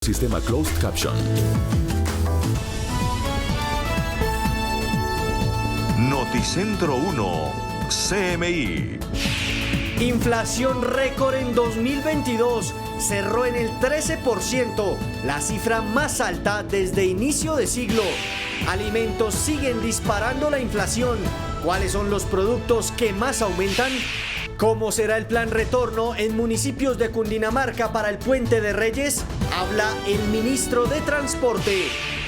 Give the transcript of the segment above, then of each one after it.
sistema Closed Caption. Noticentro 1, CMI. Inflación récord en 2022. Cerró en el 13%, la cifra más alta desde inicio de siglo. Alimentos siguen disparando la inflación. ¿Cuáles son los productos que más aumentan? ¿Cómo será el plan retorno en municipios de Cundinamarca para el Puente de Reyes? Habla el ministro de Transporte.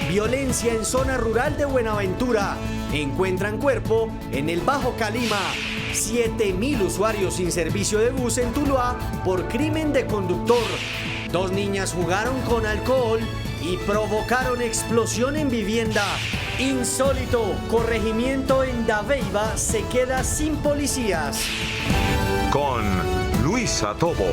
Violencia en zona rural de Buenaventura. Encuentran cuerpo en el Bajo Calima. 7.000 usuarios sin servicio de bus en Tuluá por crimen de conductor. 2 niñas jugaron con alcohol y provocaron explosión en vivienda. Insólito, corregimiento en Dabeiba se queda sin policías. Con Luisa Tobo.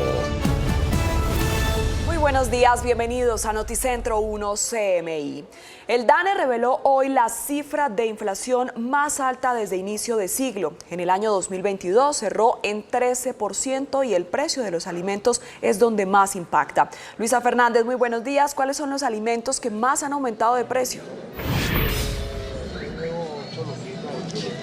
Muy buenos días, bienvenidos a Noticentro 1 CMI. El DANE reveló hoy la cifra de inflación más alta desde inicio de siglo. En el año 2022 cerró en 13% y el precio de los alimentos es donde más impacta. Luisa Fernández, muy buenos días. ¿Cuáles son los alimentos que más han aumentado de precio?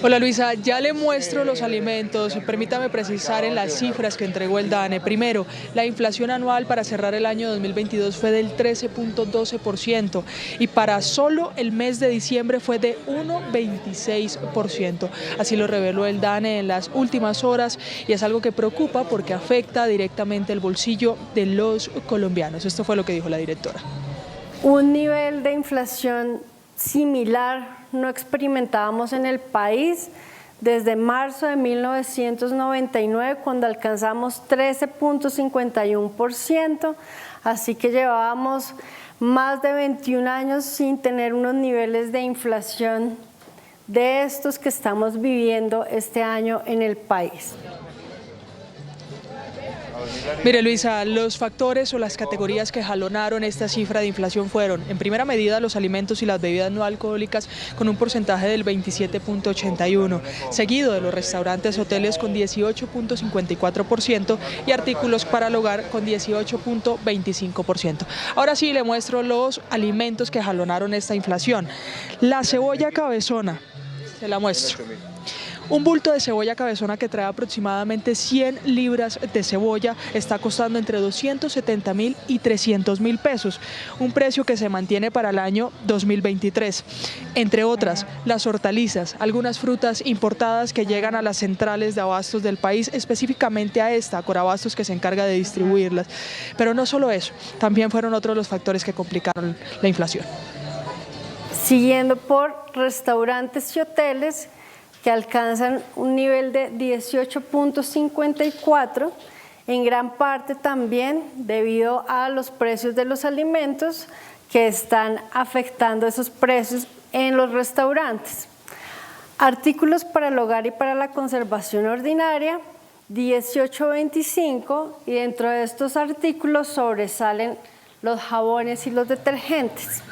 Hola Luisa, ya le muestro los alimentos. Permítame precisar en las cifras que entregó el DANE. Primero, la inflación anual para cerrar el año 2022 fue del 13.12% y para solo el mes de diciembre fue de 1.26%. Así lo reveló el DANE en las últimas horas y es algo que preocupa porque afecta directamente el bolsillo de los colombianos. Esto fue lo que dijo la directora. Un nivel de inflación similar no experimentábamos en el país desde marzo de 1999, cuando alcanzamos 13.51%, así que llevábamos más de 21 años sin tener unos niveles de inflación de estos que estamos viviendo este año en el país. Mire Luisa, los factores o las categorías que jalonaron esta cifra de inflación fueron, en primera medida, los alimentos y las bebidas no alcohólicas con un porcentaje del 27.81%, seguido de los restaurantes, hoteles con 18.54% y artículos para el hogar con 18.25%. Ahora sí le muestro los alimentos que jalonaron esta inflación. La cebolla cabezona, se la muestro. Un bulto de cebolla cabezona que trae aproximadamente 100 libras de cebolla está costando entre 270.000 y 300.000 pesos, un precio que se mantiene para el año 2023. Entre otras, las hortalizas, algunas frutas importadas que llegan a las centrales de abastos del país, específicamente a esta, Corabastos, que se encarga de distribuirlas. Pero no solo eso, también fueron otros los factores que complicaron la inflación. Siguiendo por restaurantes y hoteles, que alcanzan un nivel de 18.54, en gran parte también debido a los precios de los alimentos que están afectando esos precios en los restaurantes. Artículos para el hogar y para la conservación ordinaria, 18.25, y dentro de estos artículos sobresalen los jabones y los detergentes.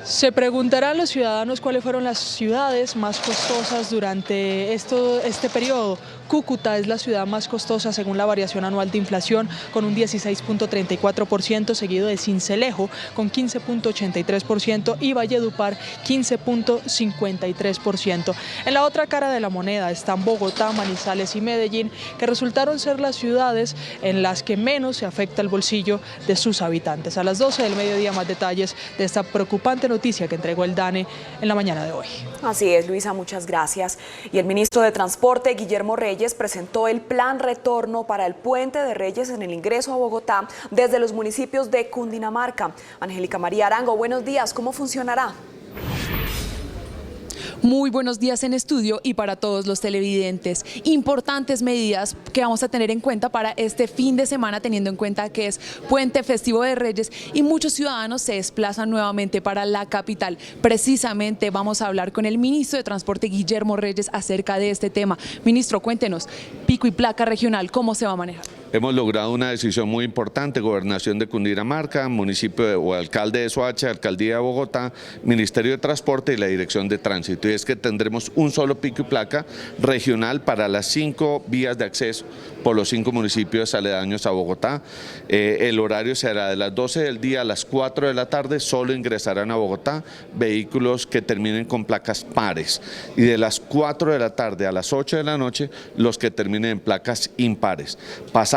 Se preguntarán los ciudadanos cuáles fueron las ciudades más costosas durante este periodo. Cúcuta es la ciudad más costosa según la variación anual de inflación, con un 16.34%, seguido de Sincelejo con 15.83% y Valledupar 15.53%. En la otra cara de la moneda están Bogotá, Manizales y Medellín, que resultaron ser las ciudades en las que menos se afecta el bolsillo de sus habitantes. A las 12 del mediodía, más detalles de esta preocupante noticia que entregó el DANE en la mañana de hoy. Así es, Luisa, muchas gracias. Y el ministro de Transporte, Guillermo Reyes, presentó el plan retorno para el Puente de Reyes en el ingreso a Bogotá desde los municipios de Cundinamarca. Angélica María Arango, buenos días, ¿cómo funcionará? Muy buenos días en estudio y para todos los televidentes. Importantes medidas que vamos a tener en cuenta para este fin de semana, teniendo en cuenta que es Puente Festivo de Reyes y muchos ciudadanos se desplazan nuevamente para la capital. Precisamente vamos a hablar con el ministro de Transporte, Guillermo Reyes, acerca de este tema. Ministro, cuéntenos, pico y placa regional, ¿cómo se va a manejar? Hemos logrado una decisión muy importante: Gobernación de Cundinamarca, municipio o alcalde de Soacha, Alcaldía de Bogotá, Ministerio de Transporte y la Dirección de Tránsito. Y es que tendremos un solo pico y placa regional para las 5 vías de acceso por los 5 municipios aledaños a Bogotá. El horario será de las 12 del día a las 4 de la tarde. Solo ingresarán a Bogotá vehículos que terminen con placas pares, y de las 4 de la tarde a las 8 de la noche los que terminen en placas impares.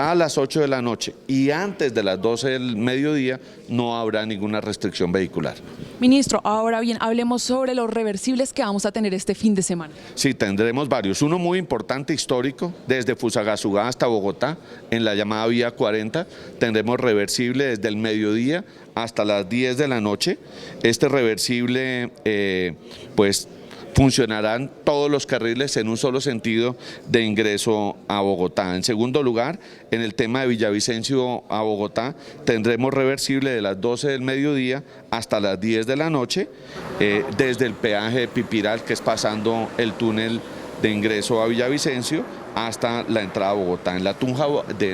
A las 8 de la noche y antes de las 12 del mediodía no habrá ninguna restricción vehicular. Ministro, ahora bien, hablemos sobre los reversibles que vamos a tener este fin de semana. Sí, tendremos varios. Uno muy importante, histórico, desde Fusagasugá hasta Bogotá, en la llamada Vía 40, tendremos reversible desde el mediodía hasta las 10 de la noche. Este reversible, pues, funcionarán todos los carriles en un solo sentido de ingreso a Bogotá. En segundo lugar, en el tema de Villavicencio a Bogotá, tendremos reversible de las 12 del mediodía hasta las 10 de la noche, desde el peaje de Pipiral, que es pasando el túnel de ingreso a Villavicencio, hasta la entrada a Bogotá. En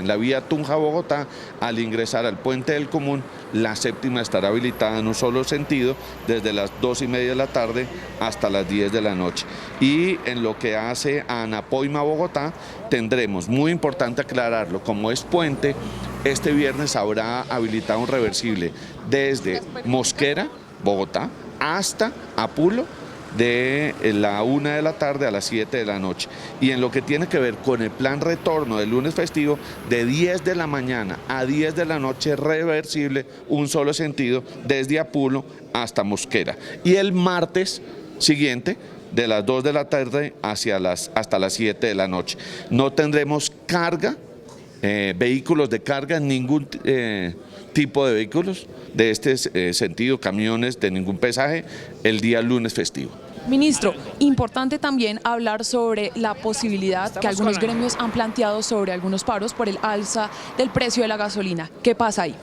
la vía Tunja-Bogotá, al ingresar al Puente del Común, la séptima estará habilitada en un solo sentido desde las 2:30 de la tarde hasta las 10 de la noche. Y en lo que hace a Anapoima, Bogotá, tendremos, muy importante aclararlo, como es puente, este viernes habrá habilitado un reversible desde Mosquera, Bogotá, hasta Apulo, de la 1 de la tarde a las 7 de la noche. Y en lo que tiene que ver con el plan retorno del lunes festivo, de 10 de la mañana a 10 de la noche, reversible, un solo sentido, desde Apulo hasta Mosquera. Y el martes siguiente, de las 2 de la tarde hasta las 7 de la noche. No tendremos carga, vehículos de carga, ningún tipo de vehículos de este sentido, camiones de ningún pesaje, el día lunes festivo. Ministro, importante también hablar sobre la posibilidad que algunos gremios han planteado sobre algunos paros por el alza del precio de la gasolina. ¿Qué pasa ahí?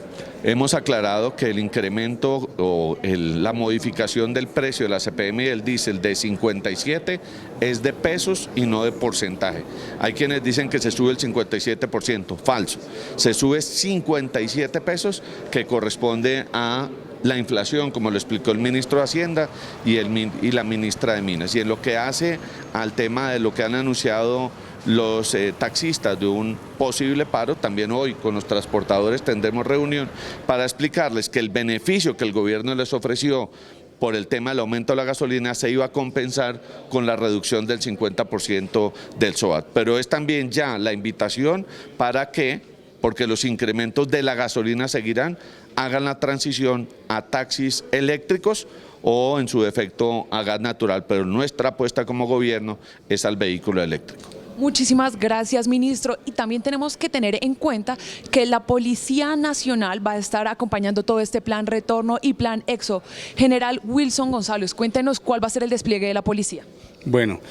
Hemos aclarado que el incremento o la modificación del precio de la CPM y del diésel de 57 es de pesos y no de porcentaje. Hay quienes dicen que se sube el 57%, falso. Se sube 57 pesos, que corresponde a la inflación, como lo explicó el ministro de Hacienda y la ministra de Minas. Y en lo que hace al tema de lo que han anunciado los taxistas de un posible paro, también hoy con los transportadores tendremos reunión para explicarles que el beneficio que el gobierno les ofreció por el tema del aumento de la gasolina se iba a compensar con la reducción del 50% del SOAT. Pero es también ya la invitación para que, porque los incrementos de la gasolina seguirán, hagan la transición a taxis eléctricos o en su defecto a gas natural, pero nuestra apuesta como gobierno es al vehículo eléctrico. Muchísimas gracias, ministro. Y también tenemos que tener en cuenta que la Policía Nacional va a estar acompañando todo este plan retorno y plan EXO. General Wilson González, cuéntenos cuál va a ser el despliegue de la policía. Bueno,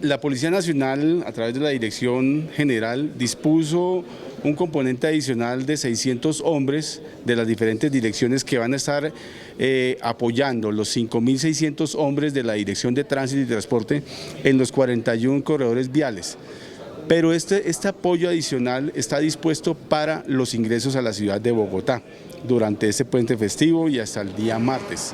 la Policía Nacional, a través de la Dirección General, dispuso un componente adicional de 600 hombres de las diferentes direcciones que van a estar apoyando los 5.600 hombres de la Dirección de Tránsito y Transporte en los 41 corredores viales. Pero este apoyo adicional está dispuesto para los ingresos a la ciudad de Bogotá durante este puente festivo y hasta el día martes.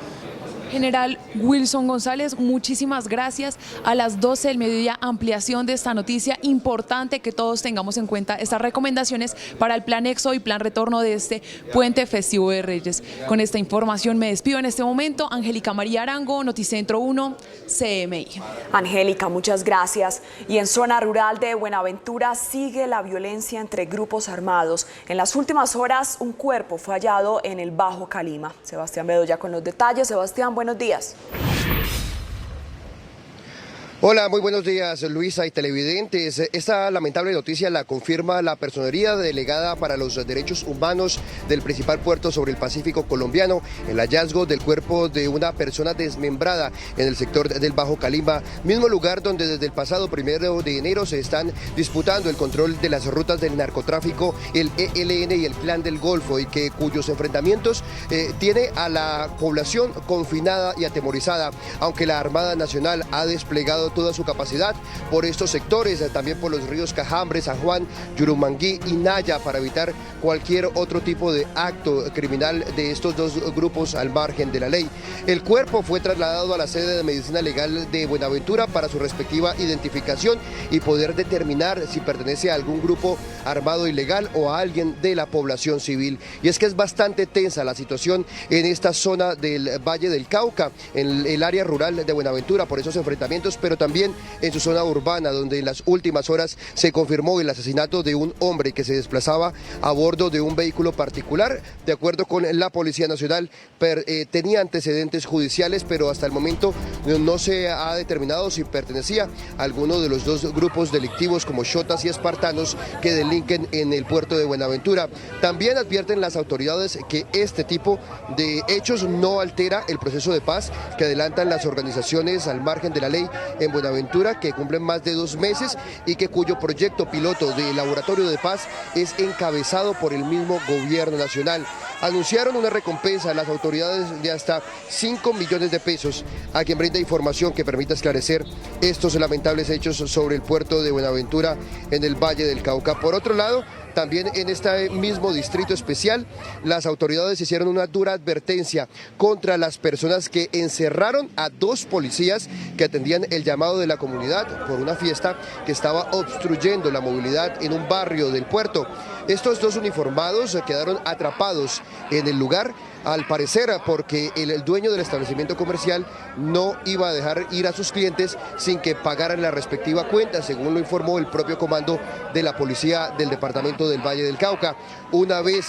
General Wilson González, muchísimas gracias. A las 12 del mediodía, ampliación de esta noticia. Importante que todos tengamos en cuenta estas recomendaciones para el plan EXO y plan retorno de este puente festivo de Reyes. Con esta información me despido en este momento. Angélica María Arango, Noticentro 1, CMI. Angélica, muchas gracias. Y en zona rural de Buenaventura sigue la violencia entre grupos armados. En las últimas horas, un cuerpo fue hallado en el Bajo Calima. Sebastián Bedoya con los detalles. Sebastián, buenos días. Hola, muy buenos días, Luisa y televidentes. Esta lamentable noticia la confirma la Personería Delegada para los Derechos Humanos del principal puerto sobre el Pacífico colombiano, el hallazgo del cuerpo de una persona desmembrada en el sector del Bajo Calima, mismo lugar donde desde el pasado 1 de enero se están disputando el control de las rutas del narcotráfico, el ELN y el Clan del Golfo, y cuyos enfrentamientos tiene a la población confinada y atemorizada, aunque la Armada Nacional ha desplegado desplegado toda su capacidad por estos sectores, también por los ríos Cajambre, San Juan, Yurumangui y Naya, para evitar cualquier otro tipo de acto criminal de estos dos grupos al margen de la ley. El cuerpo fue trasladado a la sede de Medicina Legal de Buenaventura para su respectiva identificación y poder determinar si pertenece a algún grupo armado ilegal o a alguien de la población civil. Y es que es bastante tensa la situación en esta zona del Valle del Cauca, en el área rural de Buenaventura, por esos enfrentamientos, pero también en su zona urbana, donde en las últimas horas se confirmó el asesinato de un hombre que se desplazaba a bordo de un vehículo particular. De acuerdo con la Policía Nacional, tenía antecedentes judiciales, pero hasta el momento no se ha determinado si pertenecía a alguno de los dos grupos delictivos como Xotas y Espartanos que delinquen en el puerto de Buenaventura. También advierten las autoridades que este tipo de hechos no altera el proceso de paz que adelantan las organizaciones al margen de la ley en Buenaventura, que cumplen más de 2 meses y cuyo proyecto piloto de laboratorio de paz es encabezado por el mismo gobierno nacional. Anunciaron una recompensa a las autoridades de hasta 5 millones de pesos a quien brinda información que permita esclarecer estos lamentables hechos sobre el puerto de Buenaventura en el Valle del Cauca. Por otro lado, también en este mismo distrito especial, las autoridades hicieron una dura advertencia contra las personas que encerraron a 2 policías que atendían el llamado de la comunidad por una fiesta que estaba obstruyendo la movilidad en un barrio del puerto. Estos 2 uniformados quedaron atrapados en el lugar, al parecer porque el dueño del establecimiento comercial no iba a dejar ir a sus clientes sin que pagaran la respectiva cuenta, según lo informó el propio comando de la policía del departamento del Valle del Cauca. Una vez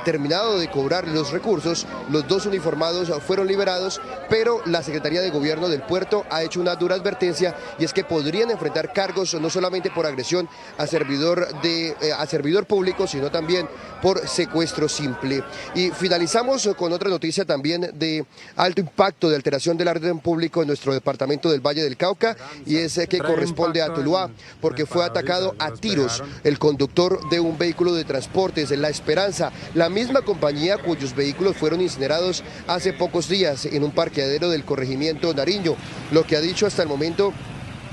terminado de cobrar los recursos, los 2 uniformados fueron liberados, pero la Secretaría de Gobierno del puerto ha hecho una dura advertencia, y es que podrían enfrentar cargos no solamente por agresión a servidor público, sino también por secuestro simple. Y finalizamos con otra noticia también de alto impacto de alteración del orden público en nuestro departamento del Valle del Cauca, y es que corresponde a Tuluá, porque fue atacado a tiros el conductor de un vehículo de transportes, La Esperanza, la misma compañía cuyos vehículos fueron incinerados hace pocos días en un parqueadero del corregimiento Nariño. Lo que ha dicho hasta el momento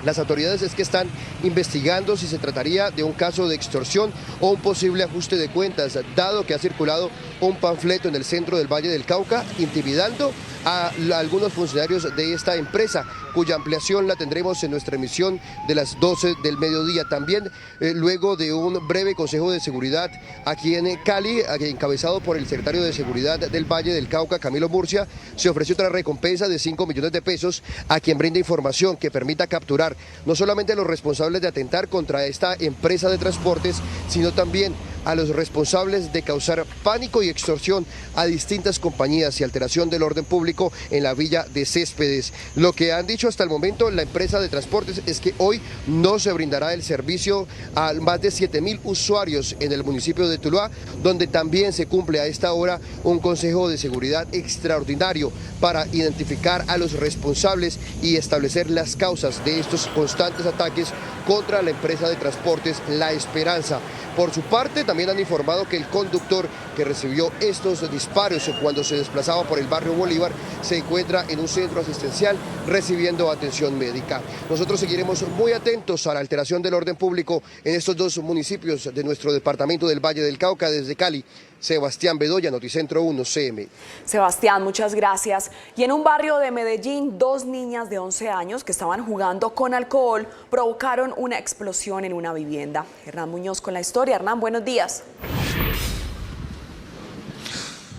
las autoridades es que están investigando si se trataría de un caso de extorsión o un posible ajuste de cuentas, dado que ha circulado un panfleto en el centro del Valle del Cauca intimidando a algunos funcionarios de esta empresa, cuya ampliación la tendremos en nuestra emisión de las 12 del mediodía. También luego de un breve consejo de seguridad aquí en Cali, encabezado por el secretario de Seguridad del Valle del Cauca, Camilo Murcia, se ofreció otra recompensa de 5 millones de pesos a quien brinde información que permita capturar no solamente a los responsables de atentar contra esta empresa de transportes, sino también a los responsables de causar pánico y extorsión a distintas compañías y alteración del orden público en la villa de Céspedes. Lo que han dicho hasta el momento la empresa de transportes es que hoy no se brindará el servicio a más de 7.000 usuarios en el municipio de Tuluá, donde también se cumple a esta hora un consejo de seguridad extraordinario para identificar a los responsables y establecer las causas de estos constantes ataques contra la empresa de transportes La Esperanza. Por su parte, también han informado que el conductor que recibió estos disparos cuando se desplazaba por el barrio Bolívar se encuentra en un centro asistencial recibiendo atención médica. Nosotros seguiremos muy atentos a la alteración del orden público en estos 2 municipios de nuestro departamento del Valle del Cauca. Desde Cali, Sebastián Bedoya, Noticentro 1 CM. Sebastián, muchas gracias. Y en un barrio de Medellín, 2 niñas de 11 años que estaban jugando con alcohol provocaron una explosión en una vivienda. Hernán Muñoz con la historia. Hernán, buenos días.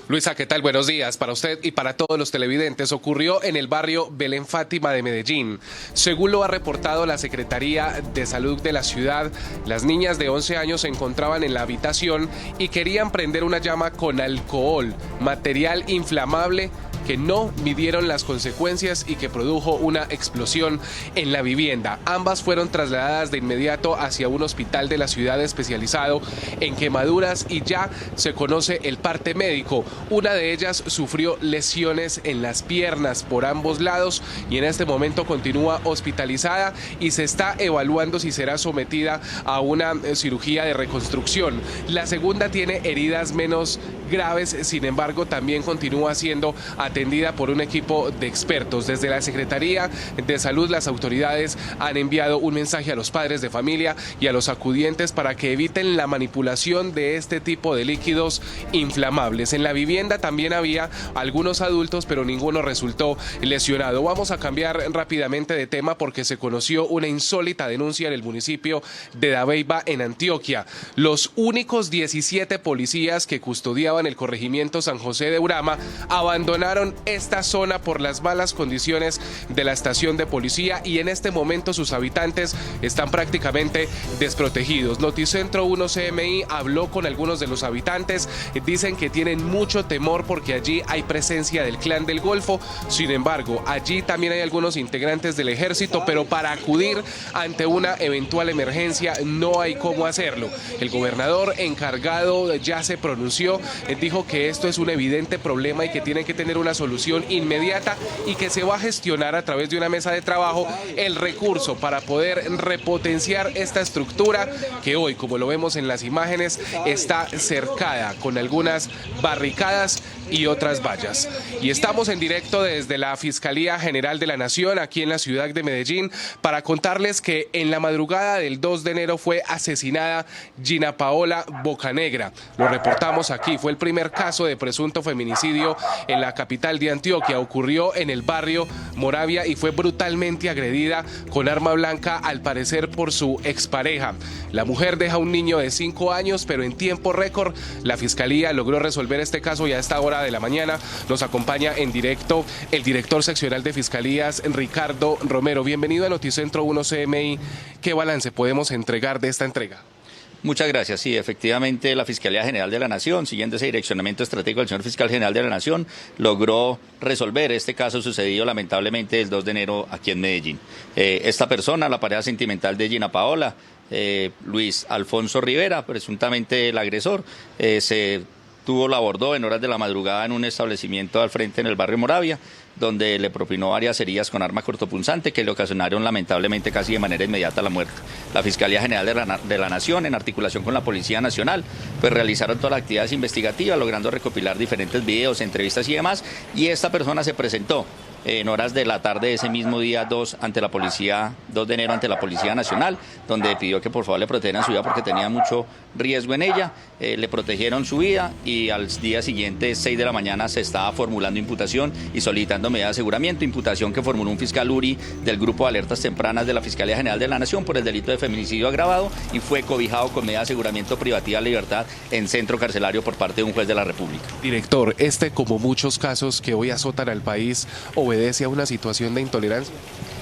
Luisa, ¿qué tal? Buenos días para usted y para todos los televidentes. Ocurrió en el barrio Belén Fátima de Medellín. Según lo ha reportado la Secretaría de Salud de la ciudad, las niñas de 11 años se encontraban en la habitación y querían prender una llama con alcohol, material inflamable que no midieron las consecuencias y que produjo una explosión en la vivienda. Ambas fueron trasladadas de inmediato hacia un hospital de la ciudad especializado en quemaduras y ya se conoce el parte médico. Una de ellas sufrió lesiones en las piernas por ambos lados y en este momento continúa hospitalizada y se está evaluando si será sometida a una cirugía de reconstrucción. La segunda tiene heridas menos graves. Sin embargo, también continúa siendo atendida por un equipo de expertos. Desde la Secretaría de Salud, las autoridades han enviado un mensaje a los padres de familia y a los acudientes para que eviten la manipulación de este tipo de líquidos inflamables. En la vivienda también había algunos adultos, pero ninguno resultó lesionado. Vamos a cambiar rápidamente de tema porque se conoció una insólita denuncia en el municipio de Dabeiba, en Antioquia. Los únicos 17 policías que custodiaban el corregimiento San José de Urama abandonaron esta zona por las malas condiciones de la estación de policía y en este momento sus habitantes están prácticamente desprotegidos. Noticentro 1 CMI habló con algunos de los habitantes, dicen que tienen mucho temor porque allí hay presencia del Clan del Golfo. Sin embargo, allí también hay algunos integrantes del ejército, pero para acudir ante una eventual emergencia no hay cómo hacerlo. El gobernador encargado ya se pronunció, dijo que esto es un evidente problema y que tiene que tener una solución inmediata y que se va a gestionar a través de una mesa de trabajo el recurso para poder repotenciar esta estructura que hoy, como lo vemos en las imágenes, está cercada con algunas barricadas y otras vallas. Y estamos en directo desde la Fiscalía General de la Nación aquí en la ciudad de Medellín para contarles que en la madrugada del 2 de enero fue asesinada Gina Paola Bocanegra. Lo reportamos aquí, fue el primer caso de presunto feminicidio en la capital de Antioquia. Ocurrió en el barrio Moravia y fue brutalmente agredida con arma blanca, al parecer por su expareja. La mujer deja un niño de 5 años, pero en tiempo récord la Fiscalía logró resolver este caso y a esta hora de la mañana nos acompaña en directo el director seccional de Fiscalías, Ricardo Romero. Bienvenido a Noticentro 1 CMI. ¿Qué balance podemos entregar de esta entrega? Muchas gracias. Sí, efectivamente la Fiscalía General de la Nación, siguiendo ese direccionamiento estratégico del señor Fiscal General de la Nación, logró resolver este caso sucedido lamentablemente el 2 de enero aquí en Medellín. Esta persona, la pareja sentimental de Gina Paola, Luis Alfonso Rivera, presuntamente el agresor, lo abordó en horas de la madrugada en un establecimiento al frente en el barrio Moravia, donde le propinó varias heridas con arma cortopunzante que le ocasionaron lamentablemente casi de manera inmediata la muerte. La Fiscalía General de la Nación, en articulación con la Policía Nacional, pues realizaron todas las actividades investigativas, logrando recopilar diferentes videos, entrevistas y demás, y esta persona se presentó en horas de la tarde de ese mismo día 2 de enero ante la Policía Nacional, donde pidió que por favor le protegieran su vida porque tenía mucho riesgo en ella. Le protegieron su vida y al día siguiente, 6 de la mañana, se estaba formulando imputación y solicitando medida de aseguramiento, imputación que formuló un fiscal URI del Grupo de Alertas Tempranas de la Fiscalía General de la Nación por el delito de feminicidio agravado y fue cobijado con medida de aseguramiento privativa de libertad en centro carcelario por parte de un juez de la República. Director, como muchos casos que hoy azotan al país, ¿obedece a una situación de intolerancia?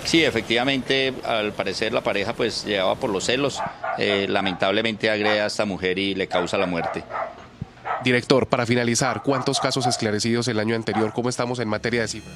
Sí, efectivamente, al parecer la pareja pues llevaba por los celos, lamentablemente agrede a esta mujer y le causa la muerte. Director, para finalizar, ¿cuántos casos esclarecidos el año anterior? ¿Cómo estamos en materia de cifras?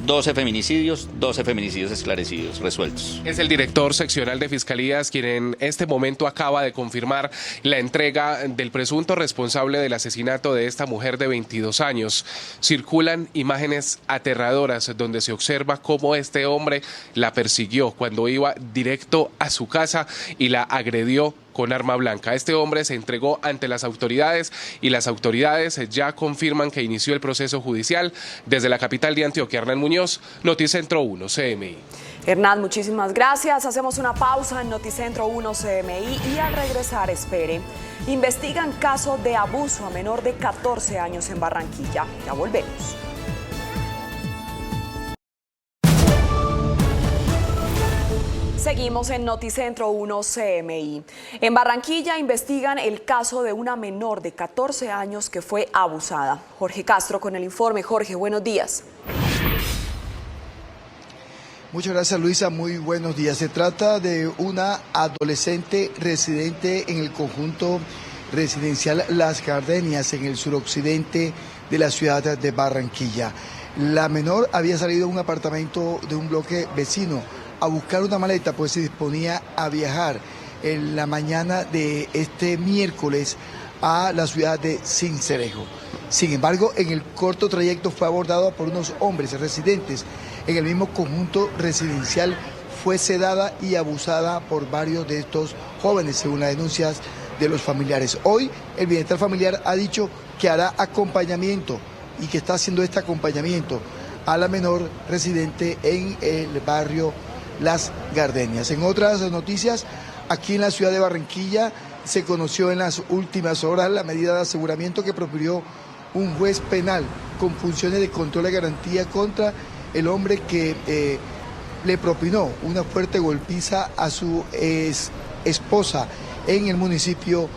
12 feminicidios esclarecidos, resueltos. Es el director seccional de Fiscalías quien en este momento acaba de confirmar la entrega del presunto responsable del asesinato de esta mujer de 22 años. Circulan imágenes aterradoras donde se observa cómo este hombre la persiguió cuando iba directo a su casa y la agredió con arma blanca. Este hombre se entregó ante las autoridades y las autoridades ya confirman que inició el proceso judicial. Desde la capital de Antioquia, Hernán Muñoz, Noticentro 1 CMI. Hernán, muchísimas gracias. Hacemos una pausa en Noticentro 1 CMI y al regresar, espere. Investigan caso de abuso a menor de 14 años en Barranquilla. Ya volvemos. Seguimos en Noticentro 1 CMI. En Barranquilla investigan el caso de una menor de 14 años que fue abusada. Jorge Castro con el informe. Jorge, buenos días. Muchas gracias, Luisa. Muy buenos días. Se trata de una adolescente residente en el conjunto residencial Las Gardenias, en el suroccidente de la ciudad de Barranquilla. La menor había salido de un apartamento de un bloque vecino a buscar una maleta, pues se disponía a viajar en la mañana de este miércoles a la ciudad de Sincelejo. Sin embargo, en el corto trayecto fue abordada por unos hombres residentes en el mismo conjunto residencial. Fue sedada y abusada por varios de estos jóvenes, según las denuncias de los familiares. Hoy, el bienestar familiar ha dicho que hará acompañamiento y que está haciendo este acompañamiento a la menor residente en el barrio Las Gardenias. En otras noticias, aquí en la ciudad de Barranquilla se conoció en las últimas horas la medida de aseguramiento que profirió un juez penal con funciones de control de garantía contra el hombre que le propinó una fuerte golpiza a su esposa en el municipio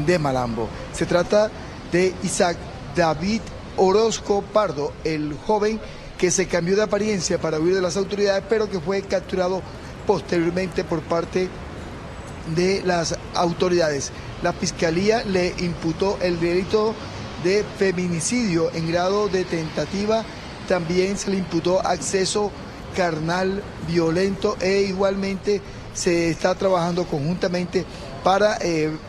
de Malambo. Se trata de Isaac David Orozco Pardo, el joven que se cambió de apariencia para huir de las autoridades, pero que fue capturado posteriormente por parte de las autoridades. La Fiscalía le imputó el delito de feminicidio en grado de tentativa, también se le imputó acceso carnal violento e igualmente se está trabajando conjuntamente para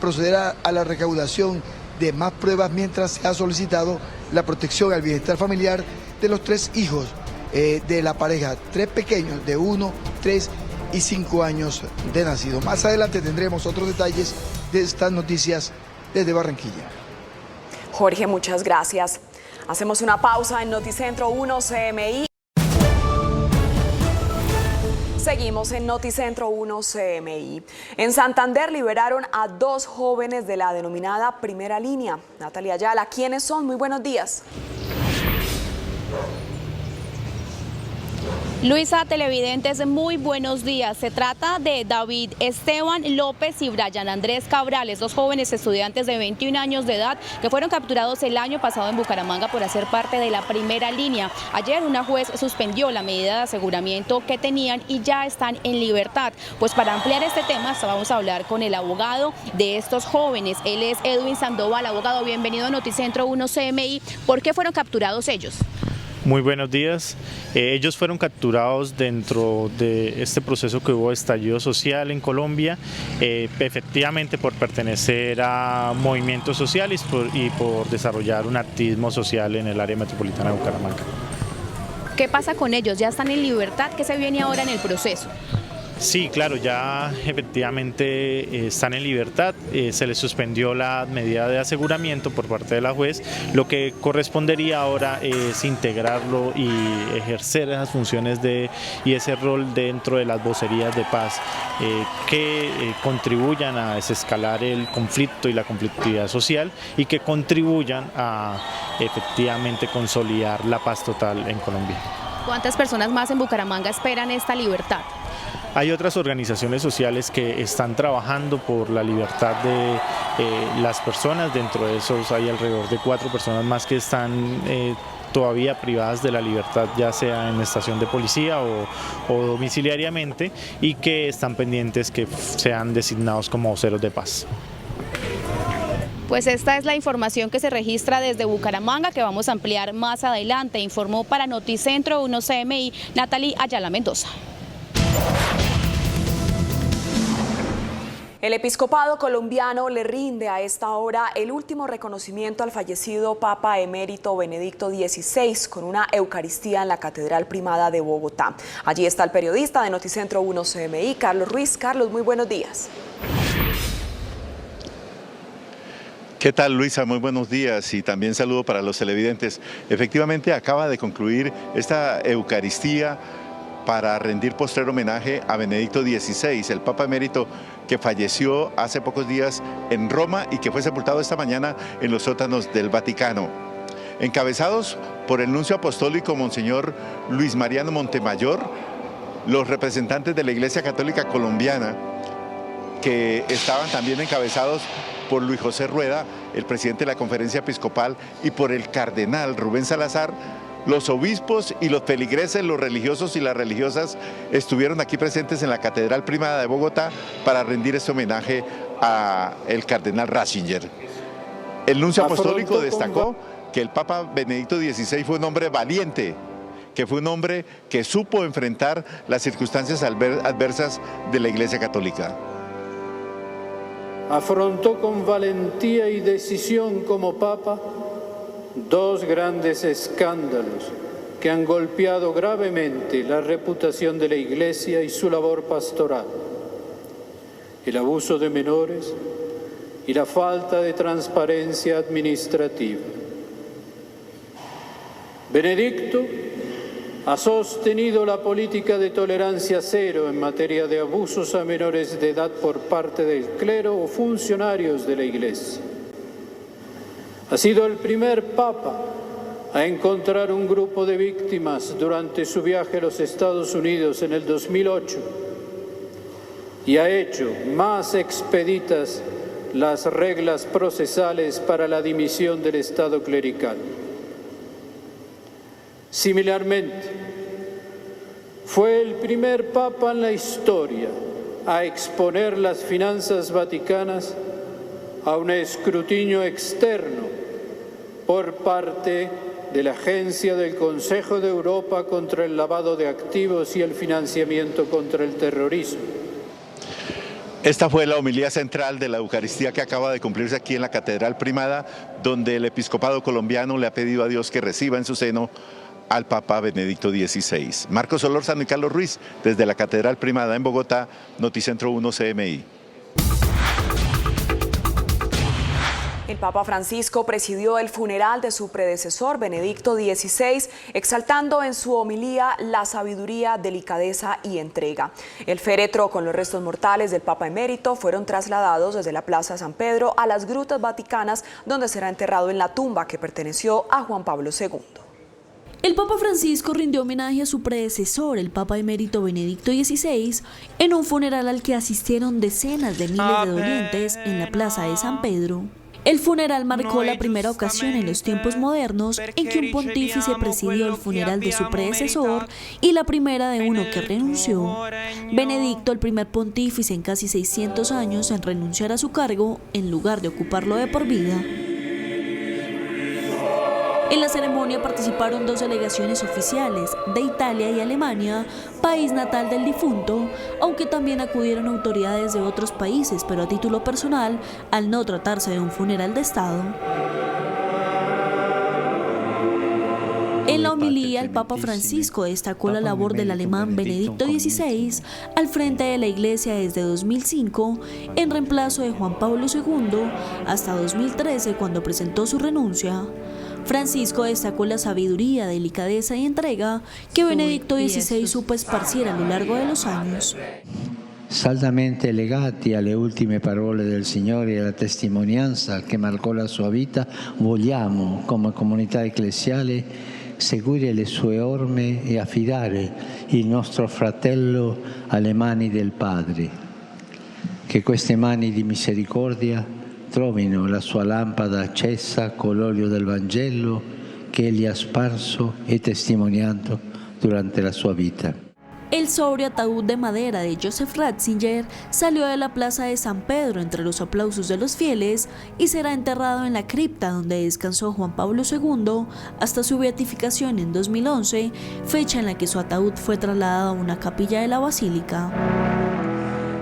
proceder a la recaudación de más pruebas mientras se ha solicitado la protección al bienestar familiar de los 3 hijos de la pareja, 3 pequeños de 1, 3 y 5 años de nacido. Más adelante tendremos otros detalles de estas noticias desde Barranquilla. Jorge, muchas gracias. Hacemos una pausa en Noticentro 1 CMI. Seguimos en Noticentro 1 CMI. En Santander liberaron a 2 jóvenes de la denominada primera línea. Natalia Ayala, ¿quiénes son? Muy buenos días. Luisa, televidentes, muy buenos días. Se trata de David Esteban López y Brian Andrés Cabrales, 2 jóvenes estudiantes de 21 años de edad que fueron capturados el año pasado en Bucaramanga por hacer parte de la primera línea. Ayer una juez suspendió la medida de aseguramiento que tenían y ya están en libertad. Pues para ampliar este tema vamos a hablar con el abogado de estos jóvenes. Él es Edwin Sandoval. Abogado, bienvenido a Noticentro 1 CMI. ¿Por qué fueron capturados ellos? Muy buenos días. Ellos fueron capturados dentro de este proceso que hubo de estallido social en Colombia, efectivamente por pertenecer a movimientos sociales y por desarrollar un activismo social en el área metropolitana de Bucaramanga. ¿Qué pasa con ellos? ¿Ya están en libertad? ¿Qué se viene ahora en el proceso? Sí, claro, ya efectivamente están en libertad, se les suspendió la medida de aseguramiento por parte de la juez, lo que correspondería ahora es integrarlo y ejercer esas funciones y ese rol dentro de las vocerías de paz que contribuyan a desescalar el conflicto y la conflictividad social y que contribuyan a efectivamente consolidar la paz total en Colombia. ¿Cuántas personas más en Bucaramanga esperan esta libertad? Hay otras organizaciones sociales que están trabajando por la libertad de las personas, dentro de esos hay alrededor de 4 personas más que están todavía privadas de la libertad, ya sea en estación de policía o domiciliariamente, y que están pendientes que sean designados como voceros de paz. Pues esta es la información que se registra desde Bucaramanga, que vamos a ampliar más adelante. Informó para Noticentro 1 CMI Natalia Ayala Mendoza. El episcopado colombiano le rinde a esta hora el último reconocimiento al fallecido Papa Emérito Benedicto XVI con una Eucaristía en la Catedral Primada de Bogotá. Allí está el periodista de Noticentro 1 CMI, Carlos Ruiz. Carlos, muy buenos días. ¿Qué tal, Luisa? Muy buenos días y también saludo para los televidentes. Efectivamente acaba de concluir esta Eucaristía para rendir postrer homenaje a Benedicto XVI, el Papa Emérito que falleció hace pocos días en Roma y que fue sepultado esta mañana en los sótanos del Vaticano. Encabezados por el nuncio apostólico Monseñor Luis Mariano Montemayor, los representantes de la Iglesia Católica Colombiana, que estaban también encabezados por Luis José Rueda, el presidente de la Conferencia Episcopal, y por el cardenal Rubén Salazar, los obispos y los feligreses, los religiosos y las religiosas estuvieron aquí presentes en la Catedral Primada de Bogotá para rendir este homenaje al cardenal Ratzinger. El nuncio apostólico destacó que el Papa Benedicto XVI fue un hombre valiente, que fue un hombre que supo enfrentar las circunstancias adversas de la Iglesia Católica. Afrontó con valentía y decisión como Papa 2 grandes escándalos que han golpeado gravemente la reputación de la Iglesia y su labor pastoral: el abuso de menores y la falta de transparencia administrativa. Benedicto ha sostenido la política de tolerancia cero en materia de abusos a menores de edad por parte del clero o funcionarios de la Iglesia. Ha sido el primer papa a encontrar un grupo de víctimas durante su viaje a los Estados Unidos en el 2008 y ha hecho más expeditas las reglas procesales para la dimisión del Estado clerical. Similarmente, fue el primer papa en la historia a exponer las finanzas vaticanas a un escrutinio externo por parte de la Agencia del Consejo de Europa contra el lavado de activos y el financiamiento contra el terrorismo. Esta fue la homilía central de la Eucaristía que acaba de cumplirse aquí en la Catedral Primada, donde el episcopado colombiano le ha pedido a Dios que reciba en su seno al Papa Benedicto XVI. Marcos Solórzano y Carlos Ruiz, desde la Catedral Primada en Bogotá, Noticentro 1 CMI. El Papa Francisco presidió el funeral de su predecesor, Benedicto XVI, exaltando en su homilía la sabiduría, delicadeza y entrega. El féretro con los restos mortales del Papa emérito fueron trasladados desde la Plaza San Pedro a las Grutas Vaticanas, donde será enterrado en la tumba que perteneció a Juan Pablo II. El Papa Francisco rindió homenaje a su predecesor, el Papa emérito Benedicto XVI, en un funeral al que asistieron decenas de miles de dolientes en la Plaza de San Pedro. El funeral marcó la primera ocasión en los tiempos modernos en que un pontífice presidió el funeral de su predecesor y la primera de uno que renunció. Benedicto, el primer pontífice en casi 600 años en renunciar a su cargo en lugar de ocuparlo de por vida. En la ceremonia participaron 2 delegaciones oficiales de Italia y Alemania, país natal del difunto, aunque también acudieron autoridades de otros países, pero a título personal, al no tratarse de un funeral de Estado. En la homilía, el Papa Francisco destacó la labor del alemán Benedicto XVI al frente de la Iglesia desde 2005, en reemplazo de Juan Pablo II, hasta 2013, cuando presentó su renuncia. Francisco destacó la sabiduría, delicadeza y entrega que Benedicto XVI supo esparcir a lo largo de los años. Saldamente legati alle ultime parole del Signore e alla testimonianza che marcò la sua vita, vogliamo, come comunità ecclesiale, seguire le sue orme e affidare il nostro fratello alle mani del Padre. Che queste mani di misericordia trovino la sua lampada accesa con l'olio del Vangelo che egli ha sparso e testimoniato durante la sua vita. El sobrio ataúd de madera de Joseph Ratzinger salió de la Plaza de San Pedro entre los aplausos de los fieles y será enterrado en la cripta donde descansó Juan Pablo II hasta su beatificación en 2011, fecha en la que su ataúd fue trasladado a una capilla de la Basílica.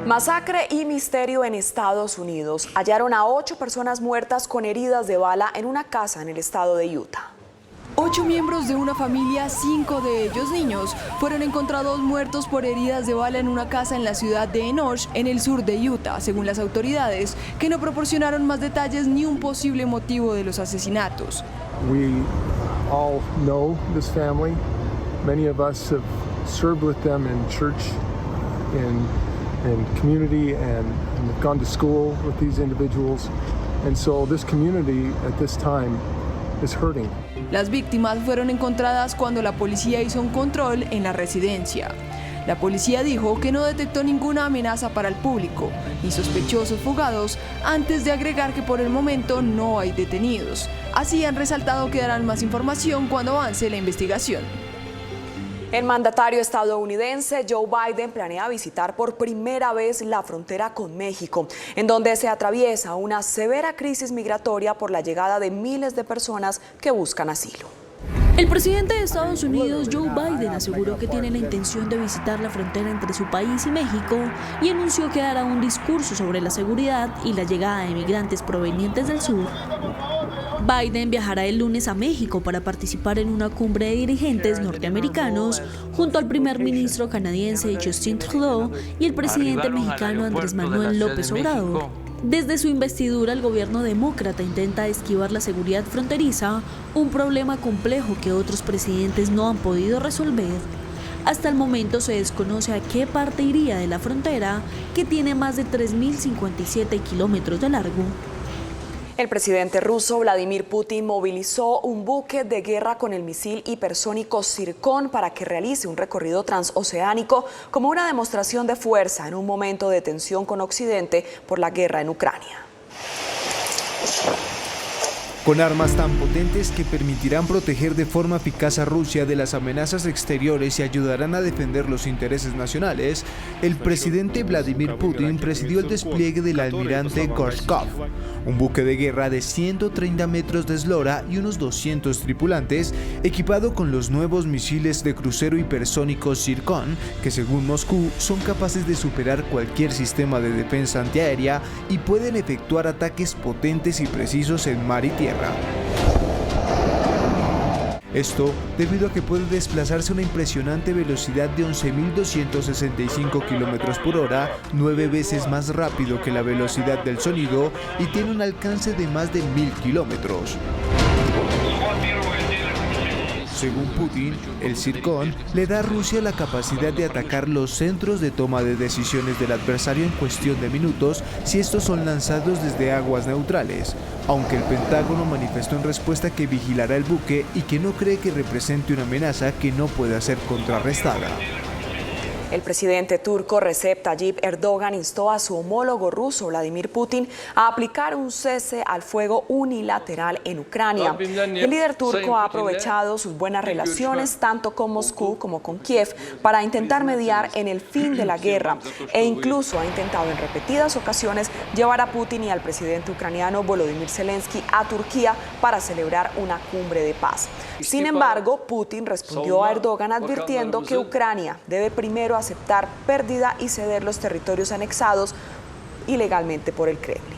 Masacre y misterio en Estados Unidos. Hallaron a 8 personas muertas con heridas de bala en una casa en el estado de Utah. 8 miembros de una familia, 5 de ellos niños, fueron encontrados muertos por heridas de bala en una casa en la ciudad de Enoch, en el sur de Utah, según las autoridades, que no proporcionaron más detalles ni un posible motivo de los asesinatos. We all know this family. Many of us have served with them in church, in community, and have gone to school with these individuals. And so this community at this time is hurting. Las víctimas fueron encontradas cuando la policía hizo un control en la residencia. La policía dijo que no detectó ninguna amenaza para el público ni sospechosos fugados, antes de agregar que por el momento no hay detenidos. Así han resaltado que darán más información cuando avance la investigación. El mandatario estadounidense Joe Biden planea visitar por primera vez la frontera con México, en donde se atraviesa una severa crisis migratoria por la llegada de miles de personas que buscan asilo. El presidente de Estados Unidos, Joe Biden, aseguró que tiene la intención de visitar la frontera entre su país y México y anunció que dará un discurso sobre la seguridad y la llegada de migrantes provenientes del sur. Biden viajará el lunes a México para participar en una cumbre de dirigentes norteamericanos junto al primer ministro canadiense Justin Trudeau y el presidente mexicano Andrés Manuel López Obrador. Desde su investidura, el gobierno demócrata intenta esquivar la seguridad fronteriza, un problema complejo que otros presidentes no han podido resolver. Hasta el momento se desconoce a qué parte iría de la frontera, que tiene más de 3.057 kilómetros de largo. El presidente ruso Vladimir Putin movilizó un buque de guerra con el misil hipersónico Zircon para que realice un recorrido transoceánico como una demostración de fuerza en un momento de tensión con Occidente por la guerra en Ucrania. Con armas tan potentes que permitirán proteger de forma eficaz a Rusia de las amenazas exteriores y ayudarán a defender los intereses nacionales, el presidente Vladimir Putin presidió el despliegue del almirante Gorshkov, un buque de guerra de 130 metros de eslora y unos 200 tripulantes, equipado con los nuevos misiles de crucero hipersónicos Zircon, que según Moscú son capaces de superar cualquier sistema de defensa antiaérea y pueden efectuar ataques potentes y precisos en mar y tierra. Esto debido a que puede desplazarse a una impresionante velocidad de 11.265 km por hora, 9 veces más rápido que la velocidad del sonido, y tiene un alcance de más de 1.000 kilómetros. Según Putin, el Zircon le da a Rusia la capacidad de atacar los centros de toma de decisiones del adversario en cuestión de minutos si estos son lanzados desde aguas neutrales, aunque el Pentágono manifestó en respuesta que vigilará el buque y que no cree que represente una amenaza que no pueda ser contrarrestada. El presidente turco Recep Tayyip Erdogan instó a su homólogo ruso Vladimir Putin a aplicar un cese al fuego unilateral en Ucrania. El líder turco ha aprovechado sus buenas relaciones tanto con Moscú como con Kiev para intentar mediar en el fin de la guerra e incluso ha intentado en repetidas ocasiones llevar a Putin y al presidente ucraniano Volodymyr Zelensky a Turquía para celebrar una cumbre de paz. Sin embargo, Putin respondió a Erdogan advirtiendo que Ucrania debe primero aceptar pérdida y ceder los territorios anexados ilegalmente por el Kremlin.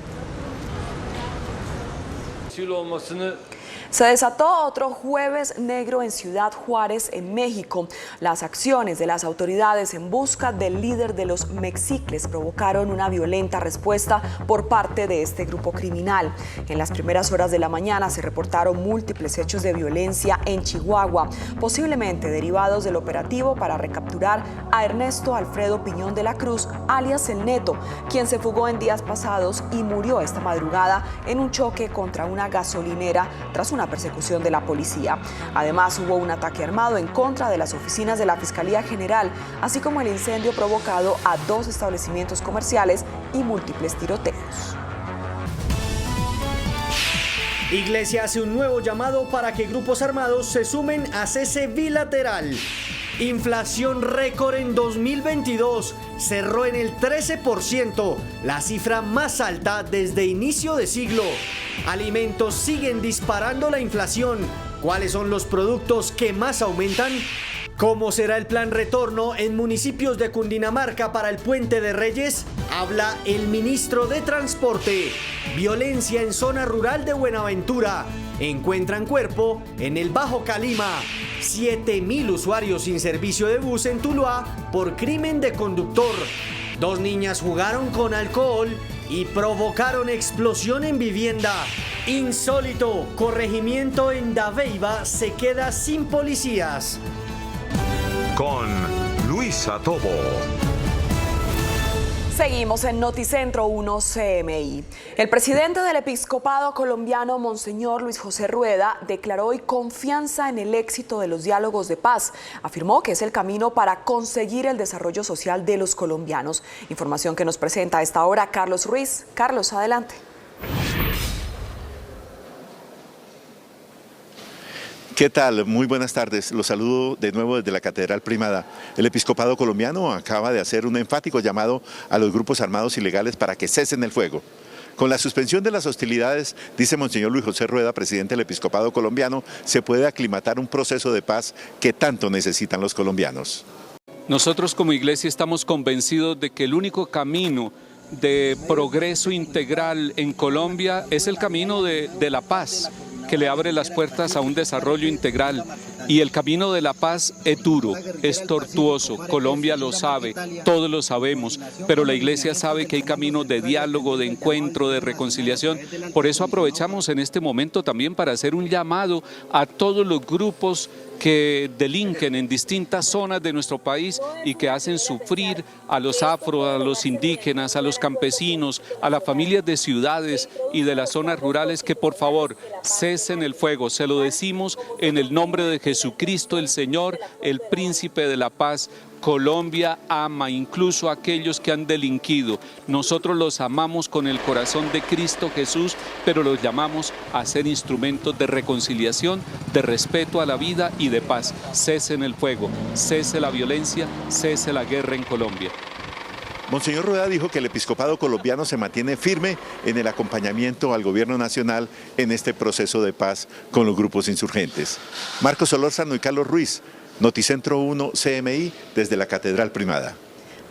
Se desató otro jueves negro en Ciudad Juárez, en México. Las acciones de las autoridades en busca del líder de los Mexicles provocaron una violenta respuesta por parte de este grupo criminal. En las primeras horas de la mañana se reportaron múltiples hechos de violencia en Chihuahua, posiblemente derivados del operativo para recapturar a Ernesto Alfredo Piñón de la Cruz, alias El Neto, quien se fugó en días pasados y murió esta madrugada en un choque contra una gasolinera tras una persecución de la policía. Además, hubo un ataque armado en contra de las oficinas de la Fiscalía General, así como el incendio provocado a 2 establecimientos comerciales y múltiples tiroteos. Iglesia hace un nuevo llamado para que grupos armados se sumen a cese bilateral. Inflación récord en 2022, cerró en el 13%, la cifra más alta desde inicio de siglo. Alimentos siguen disparando la inflación. ¿Cuáles son los productos que más aumentan? ¿Cómo será el plan retorno en municipios de Cundinamarca para el Puente de Reyes? Habla el ministro de Transporte. Violencia en zona rural de Buenaventura. Encuentran cuerpo en el Bajo Calima. 7.000 usuarios sin servicio de bus en Tuluá por crimen de conductor. 2 niñas jugaron con alcohol y provocaron explosión en vivienda. Insólito, corregimiento en Dabeiba se queda sin policías. Con Luisa Tobo. Seguimos en Noticentro 1 CMI. El presidente del Episcopado colombiano, Monseñor Luis José Rueda, declaró hoy confianza en el éxito de los diálogos de paz. Afirmó que es el camino para conseguir el desarrollo social de los colombianos. Información que nos presenta a esta hora Carlos Ruiz. Carlos, adelante. ¿Qué tal? Muy buenas tardes. Los saludo de nuevo desde la Catedral Primada. El Episcopado colombiano acaba de hacer un enfático llamado a los grupos armados ilegales para que cesen el fuego. Con la suspensión de las hostilidades, dice Monseñor Luis José Rueda, presidente del Episcopado colombiano, se puede aclimatar un proceso de paz que tanto necesitan los colombianos. Nosotros como iglesia estamos convencidos de que el único camino de progreso integral en Colombia es el camino de la paz, que le abre las puertas a un desarrollo integral. Y el camino de la paz es duro, es tortuoso, Colombia lo sabe, todos lo sabemos, pero la Iglesia sabe que hay caminos de diálogo, de encuentro, de reconciliación. Por eso aprovechamos en este momento también para hacer un llamado a todos los grupos que delinquen en distintas zonas de nuestro país y que hacen sufrir a los afro, a los indígenas, a los campesinos, a las familias de ciudades y de las zonas rurales, que por favor cesen el fuego. Se lo decimos en el nombre de Jesucristo, el Señor, el Príncipe de la Paz. Colombia ama incluso a aquellos que han delinquido. Nosotros los amamos con el corazón de Cristo Jesús, pero los llamamos a ser instrumentos de reconciliación, de respeto a la vida y de paz. Cesen el fuego, cese la violencia, cese la guerra en Colombia. Monseñor Rueda dijo que el episcopado colombiano se mantiene firme en el acompañamiento al gobierno nacional en este proceso de paz con los grupos insurgentes. Marcos Solórzano y Carlos Ruiz, Noticentro 1 CMI desde la Catedral Primada.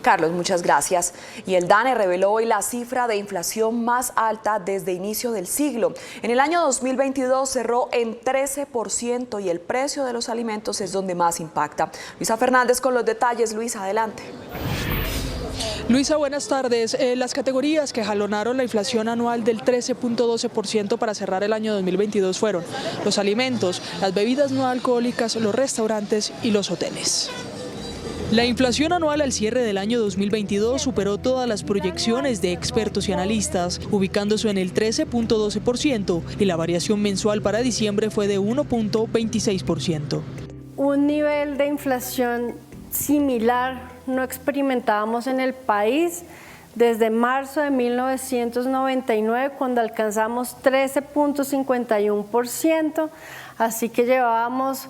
Carlos, muchas gracias. Y el DANE reveló hoy la cifra de inflación más alta desde inicio del siglo. En el año 2022 cerró en 13% y el precio de los alimentos es donde más impacta. Luisa Fernández con los detalles. Luisa, adelante. Luisa, buenas tardes. Las categorías que jalonaron la inflación anual del 13.12% para cerrar el año 2022 fueron los alimentos, las bebidas no alcohólicas, los restaurantes y los hoteles. La inflación anual al cierre del año 2022 superó todas las proyecciones de expertos y analistas, ubicándose en el 13.12% y la variación mensual para diciembre fue de 1.26%. Un nivel de inflación similar no experimentábamos en el país desde marzo de 1999, cuando alcanzamos 13.51%, así que llevábamos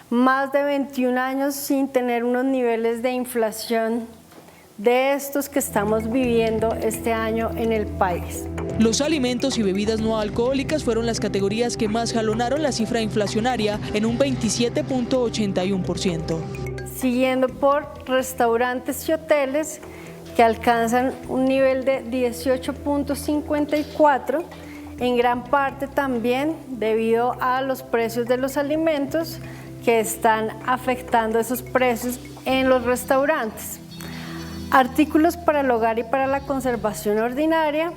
más de 21 años sin tener unos niveles de inflación de estos que estamos viviendo este año en el país. Los alimentos y bebidas no alcohólicas fueron las categorías que más jalonaron la cifra inflacionaria en un 27.81%. Siguiendo por restaurantes y hoteles, que alcanzan un nivel de 18.54%, en gran parte también debido a los precios de los alimentos que están afectando esos precios en los restaurantes. Artículos para el hogar y para la conservación ordinaria,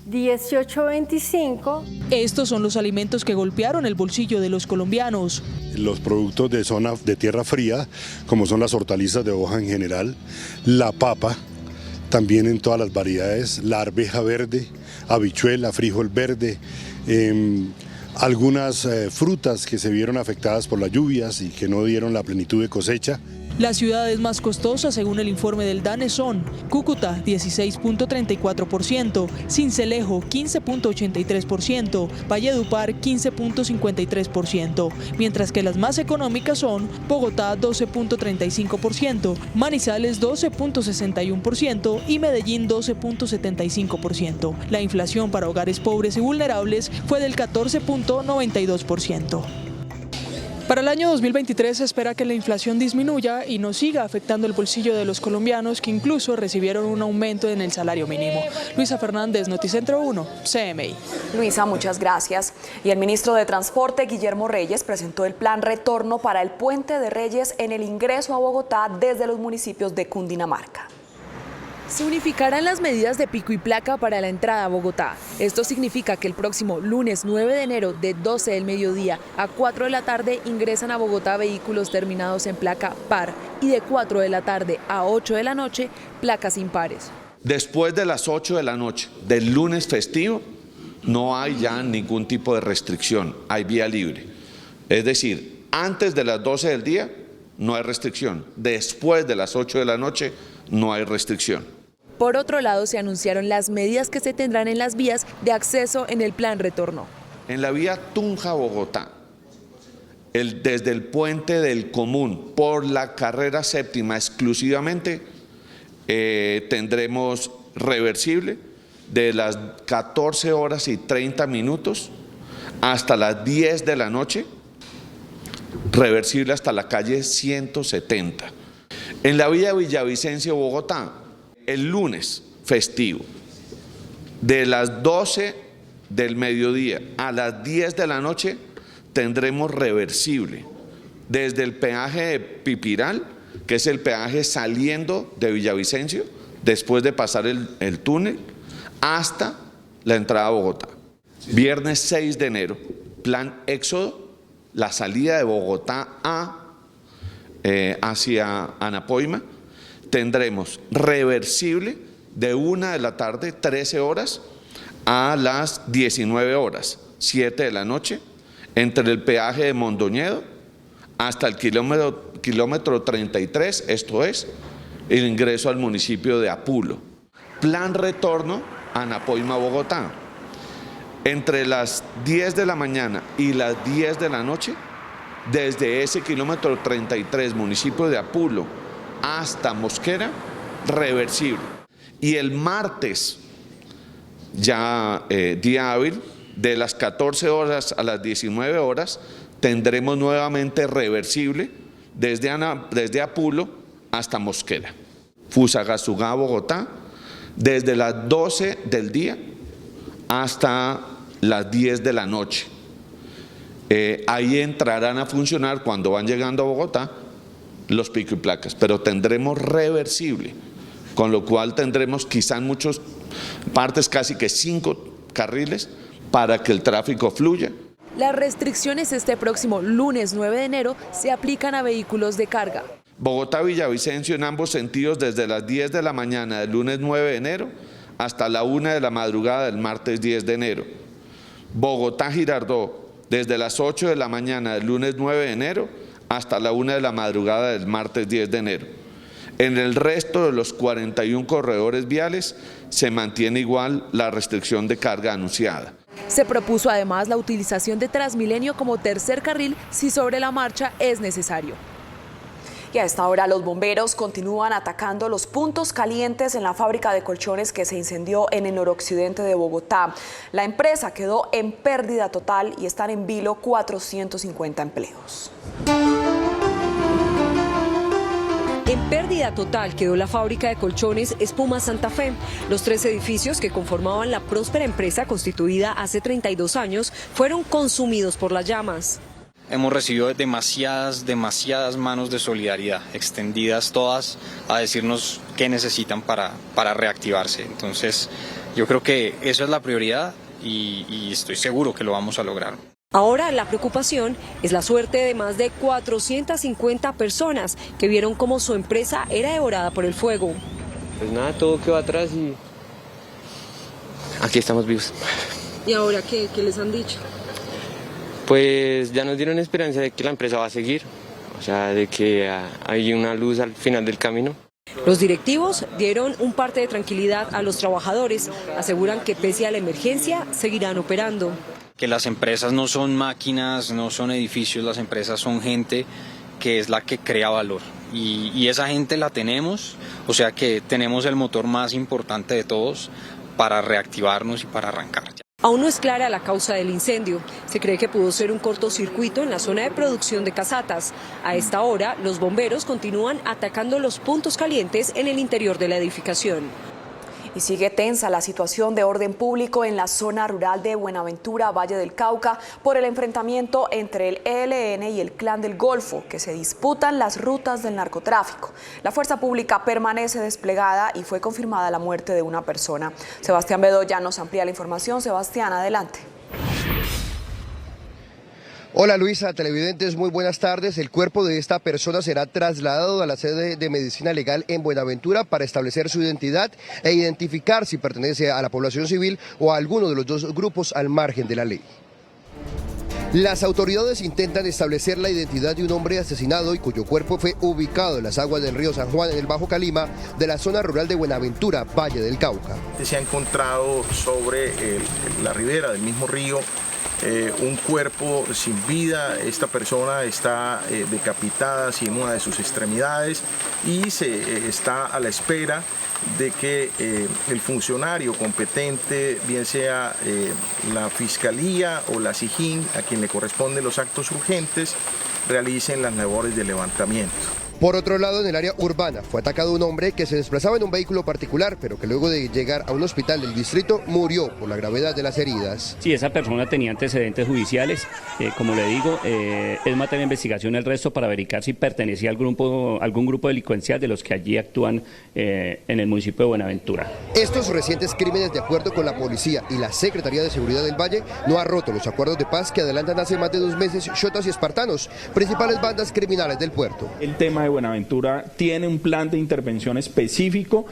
18.25. Estos son los alimentos que golpearon el bolsillo de los colombianos. Los productos de zona de tierra fría, como son las hortalizas de hoja en general, la papa, también en todas las variedades, la arveja verde, habichuela, frijol verde, algunas frutas que se vieron afectadas por las lluvias y que no dieron la plenitud de cosecha. Las ciudades más costosas, según el informe del DANE, son Cúcuta, 16.34%, Sincelejo, 15.83%, Valledupar, 15.53%, mientras que las más económicas son Bogotá, 12.35%, Manizales, 12.61% y Medellín, 12.75%. La inflación para hogares pobres y vulnerables fue del 14.92%. Para el año 2023 se espera que la inflación disminuya y no siga afectando el bolsillo de los colombianos, que incluso recibieron un aumento en el salario mínimo. Luisa Fernández, Noticentro 1, CMI. Luisa, muchas gracias. Y el ministro de Transporte, Guillermo Reyes, presentó el plan retorno para el Puente de Reyes en el ingreso a Bogotá desde los municipios de Cundinamarca. Se unificarán las medidas de pico y placa para la entrada a Bogotá. Esto significa que el próximo lunes 9 de enero de 12 del mediodía a 4 de la tarde ingresan a Bogotá vehículos terminados en placa par y de 4 de la tarde a 8 de la noche placas impares. Después de las 8 de la noche del lunes festivo no hay ya ningún tipo de restricción, hay vía libre. Es decir, antes de las 12 del día no hay restricción, después de las 8 de la noche no hay restricción. Por otro lado, se anunciaron las medidas que se tendrán en las vías de acceso en el plan retorno. En la vía Tunja-Bogotá, desde el puente del Común por la carrera séptima exclusivamente, tendremos reversible de las 14 horas y 30 minutos hasta las 10 de la noche, reversible hasta la calle 170. En la vía Villavicencio-Bogotá, el lunes festivo, de las 12 del mediodía a las 10 de la noche, tendremos reversible desde el peaje de Pipiral, que es el peaje saliendo de Villavicencio, después de pasar el túnel, hasta la entrada a Bogotá. Viernes 6 de enero, plan Éxodo, la salida de Bogotá hacia Anapoima. Tendremos reversible de 1 de la tarde, 13 horas, a las 19 horas, 7 de la noche, entre el peaje de Mondoñedo hasta el kilómetro 33, esto es, el ingreso al municipio de Apulo. Plan retorno a Anapoima, Bogotá. Entre las 10 de la mañana y las 10 de la noche, desde ese kilómetro 33, municipio de Apulo, hasta Mosquera, reversible. Y el martes, ya día hábil, de las 14 horas a las 19 horas, tendremos nuevamente reversible desde Apulo hasta Mosquera. Fusagasugá, Bogotá, desde las 12 del día hasta las 10 de la noche. Ahí entrarán a funcionar, cuando van llegando a Bogotá, los pico y placas, pero tendremos reversible, con lo cual tendremos quizá en muchas partes casi que 5 carriles para que el tráfico fluya. Las restricciones este próximo lunes 9 de enero se aplican a vehículos de carga. Bogotá-Villavicencio en ambos sentidos desde las 10 de la mañana del lunes 9 de enero hasta la 1 de la madrugada del martes 10 de enero. Bogotá-Girardot desde las 8 de la mañana del lunes 9 de enero hasta la 1 de la madrugada del martes 10 de enero. En el resto de los 41 corredores viales se mantiene igual la restricción de carga anunciada. Se propuso además la utilización de Transmilenio como tercer carril si sobre la marcha es necesario. Y a esta hora los bomberos continúan atacando los puntos calientes en la fábrica de colchones que se incendió en el noroccidente de Bogotá. La empresa quedó en pérdida total y están en vilo 450 empleos. En pérdida total quedó la fábrica de colchones Espuma Santa Fe. Los 3 edificios que conformaban la próspera empresa constituida hace 32 años fueron consumidos por las llamas. Hemos recibido demasiadas manos de solidaridad, extendidas todas a decirnos qué necesitan para reactivarse. Entonces, yo creo que eso es la prioridad y estoy seguro que lo vamos a lograr. Ahora la preocupación es la suerte de más de 450 personas que vieron cómo su empresa era devorada por el fuego. Pues nada, todo quedó atrás y aquí estamos vivos. ¿Y ahora qué les han dicho? Pues ya nos dieron esperanza de que la empresa va a seguir, o sea, de que hay una luz al final del camino. Los directivos dieron un parte de tranquilidad a los trabajadores, aseguran que pese a la emergencia seguirán operando. Que las empresas no son máquinas, no son edificios, las empresas son gente que es la que crea valor y esa gente la tenemos, o sea que tenemos el motor más importante de todos para reactivarnos y para arrancar. Aún no es clara la causa del incendio. Se cree que pudo ser un cortocircuito en la zona de producción de casatas. A esta hora, los bomberos continúan atacando los puntos calientes en el interior de la edificación. Y sigue tensa la situación de orden público en la zona rural de Buenaventura, Valle del Cauca, por el enfrentamiento entre el ELN y el Clan del Golfo, que se disputan las rutas del narcotráfico. La fuerza pública permanece desplegada y fue confirmada la muerte de una persona. Sebastián Bedoya nos amplía la información. Sebastián, adelante. Hola Luisa, televidentes, muy buenas tardes. El cuerpo de esta persona será trasladado a la sede de Medicina Legal en Buenaventura para establecer su identidad e identificar si pertenece a la población civil o a alguno de los dos grupos al margen de la ley. Las autoridades intentan establecer la identidad de un hombre asesinado y cuyo cuerpo fue ubicado en las aguas del río San Juan en el Bajo Calima de la zona rural de Buenaventura, Valle del Cauca. Se ha encontrado sobre la ribera del mismo río un cuerpo sin vida. Esta persona está decapitada sin una de sus extremidades y se está a la espera de que el funcionario competente, bien sea la Fiscalía o la SIJIN, a quien le corresponden los actos urgentes, realicen las labores de levantamiento. Por otro lado, en el área urbana fue atacado un hombre que se desplazaba en un vehículo particular, pero que luego de llegar a un hospital del distrito murió por la gravedad de las heridas. Sí, esa persona tenía antecedentes judiciales, como le digo, es materia de investigación el resto para verificar si pertenecía al algún grupo delincuencial de los que allí actúan en el municipio de Buenaventura. Estos recientes crímenes, de acuerdo con la policía y la Secretaría de Seguridad del Valle, no ha roto los acuerdos de paz que adelantan hace más de 2 meses Xotas y Espartanos, principales bandas criminales del puerto. El tema de Buenaventura tiene un plan de intervención específico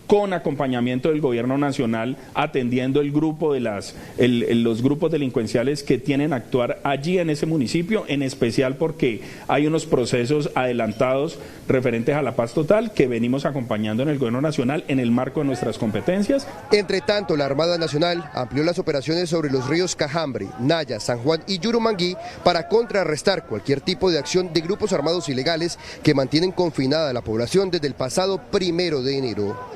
con acompañamiento del gobierno nacional, atendiendo los grupos delincuenciales que tienen a actuar allí en ese municipio, en especial porque hay unos procesos adelantados referentes a la paz total que venimos acompañando en el gobierno nacional en el marco de nuestras competencias. Entre tanto, la Armada Nacional amplió las operaciones sobre los ríos Cajambre, Naya, San Juan y Yurumangui para contrarrestar cualquier tipo de acción de grupos armados ilegales que mantienen confinada a la población desde el pasado 1 de enero.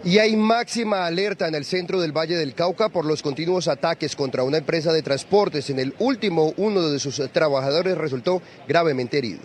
Y hay máxima alerta en el centro del Valle del Cauca por los continuos ataques contra una empresa de transportes. En el último, uno de sus trabajadores resultó gravemente herido.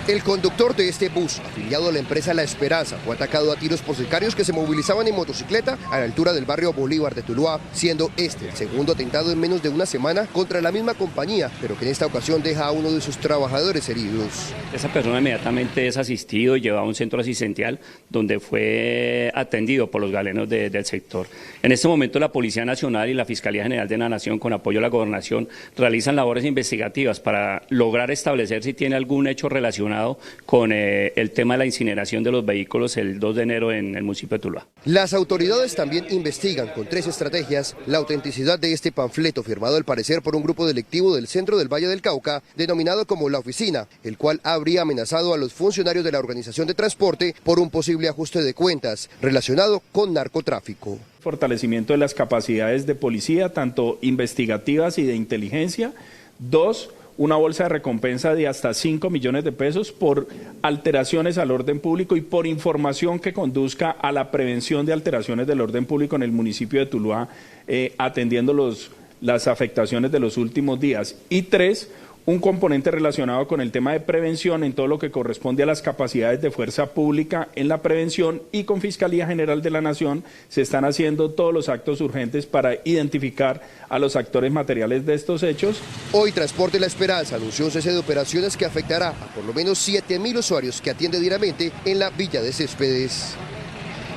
El conductor de este bus, afiliado a la empresa La Esperanza, fue atacado a tiros por sicarios que se movilizaban en motocicleta a la altura del barrio Bolívar de Tuluá, siendo este el segundo atentado en menos de una semana contra la misma compañía, pero que en esta ocasión deja a uno de sus trabajadores heridos. Esa persona inmediatamente es asistido y llevado a un centro asistencial donde fue atendido por los galenos del sector. En este momento la Policía Nacional y la Fiscalía General de la Nación, con apoyo de la Gobernación, realizan labores investigativas para lograr establecer si tiene algún hecho relacionado con el tema de la incineración de los vehículos el 2 de enero en el municipio de Tuluá. Las autoridades también investigan con 3 estrategias la autenticidad de este panfleto firmado al parecer por un grupo delictivo del centro del Valle del Cauca, denominado como La Oficina, el cual habría amenazado a los funcionarios de la organización de transporte por un posible ajuste de cuentas relacionado con narcotráfico. Fortalecimiento de las capacidades de policía, tanto investigativas y de inteligencia. 2, una bolsa de recompensa de hasta 5 millones de pesos por alteraciones al orden público y por información que conduzca a la prevención de alteraciones del orden público en el municipio de Tuluá, atendiendo las afectaciones de los últimos días. Y 3, un componente relacionado con el tema de prevención en todo lo que corresponde a las capacidades de fuerza pública en la prevención, y con Fiscalía General de la Nación se están haciendo todos los actos urgentes para identificar a los actores materiales de estos hechos. Hoy Transporte La Esperanza anunció un cese de operaciones que afectará a por lo menos 7.000 usuarios que atiende diariamente en la Villa de Céspedes.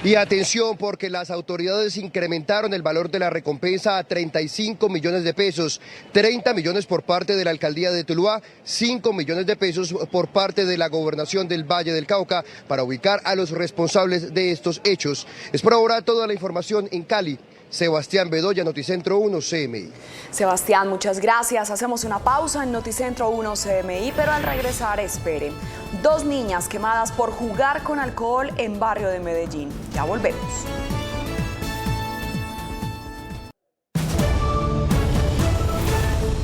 Y atención, porque las autoridades incrementaron el valor de la recompensa a 35 millones de pesos, 30 millones por parte de la alcaldía de Tuluá, 5 millones de pesos por parte de la gobernación del Valle del Cauca para ubicar a los responsables de estos hechos. Es por ahora toda la información en Cali. Sebastián Bedoya, Noticentro 1 CMI. Sebastián, muchas gracias. Hacemos una pausa en Noticentro 1 CMI, pero al regresar, espere. 2 niñas quemadas por jugar con alcohol en barrio de Medellín. Ya volvemos.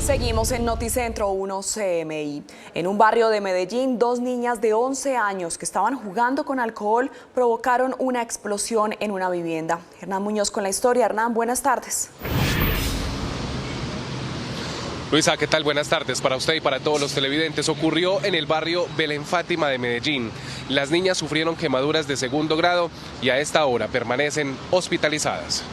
Seguimos en Noticentro 1 CMI. En un barrio de Medellín, 2 niñas de 11 años que estaban jugando con alcohol provocaron una explosión en una vivienda. Hernán Muñoz con la historia. Hernán, buenas tardes. Luisa, ¿qué tal? Buenas tardes para usted y para todos los televidentes. Ocurrió en el barrio Belén Fátima de Medellín. Las niñas sufrieron quemaduras de 2º grado y a esta hora permanecen hospitalizadas.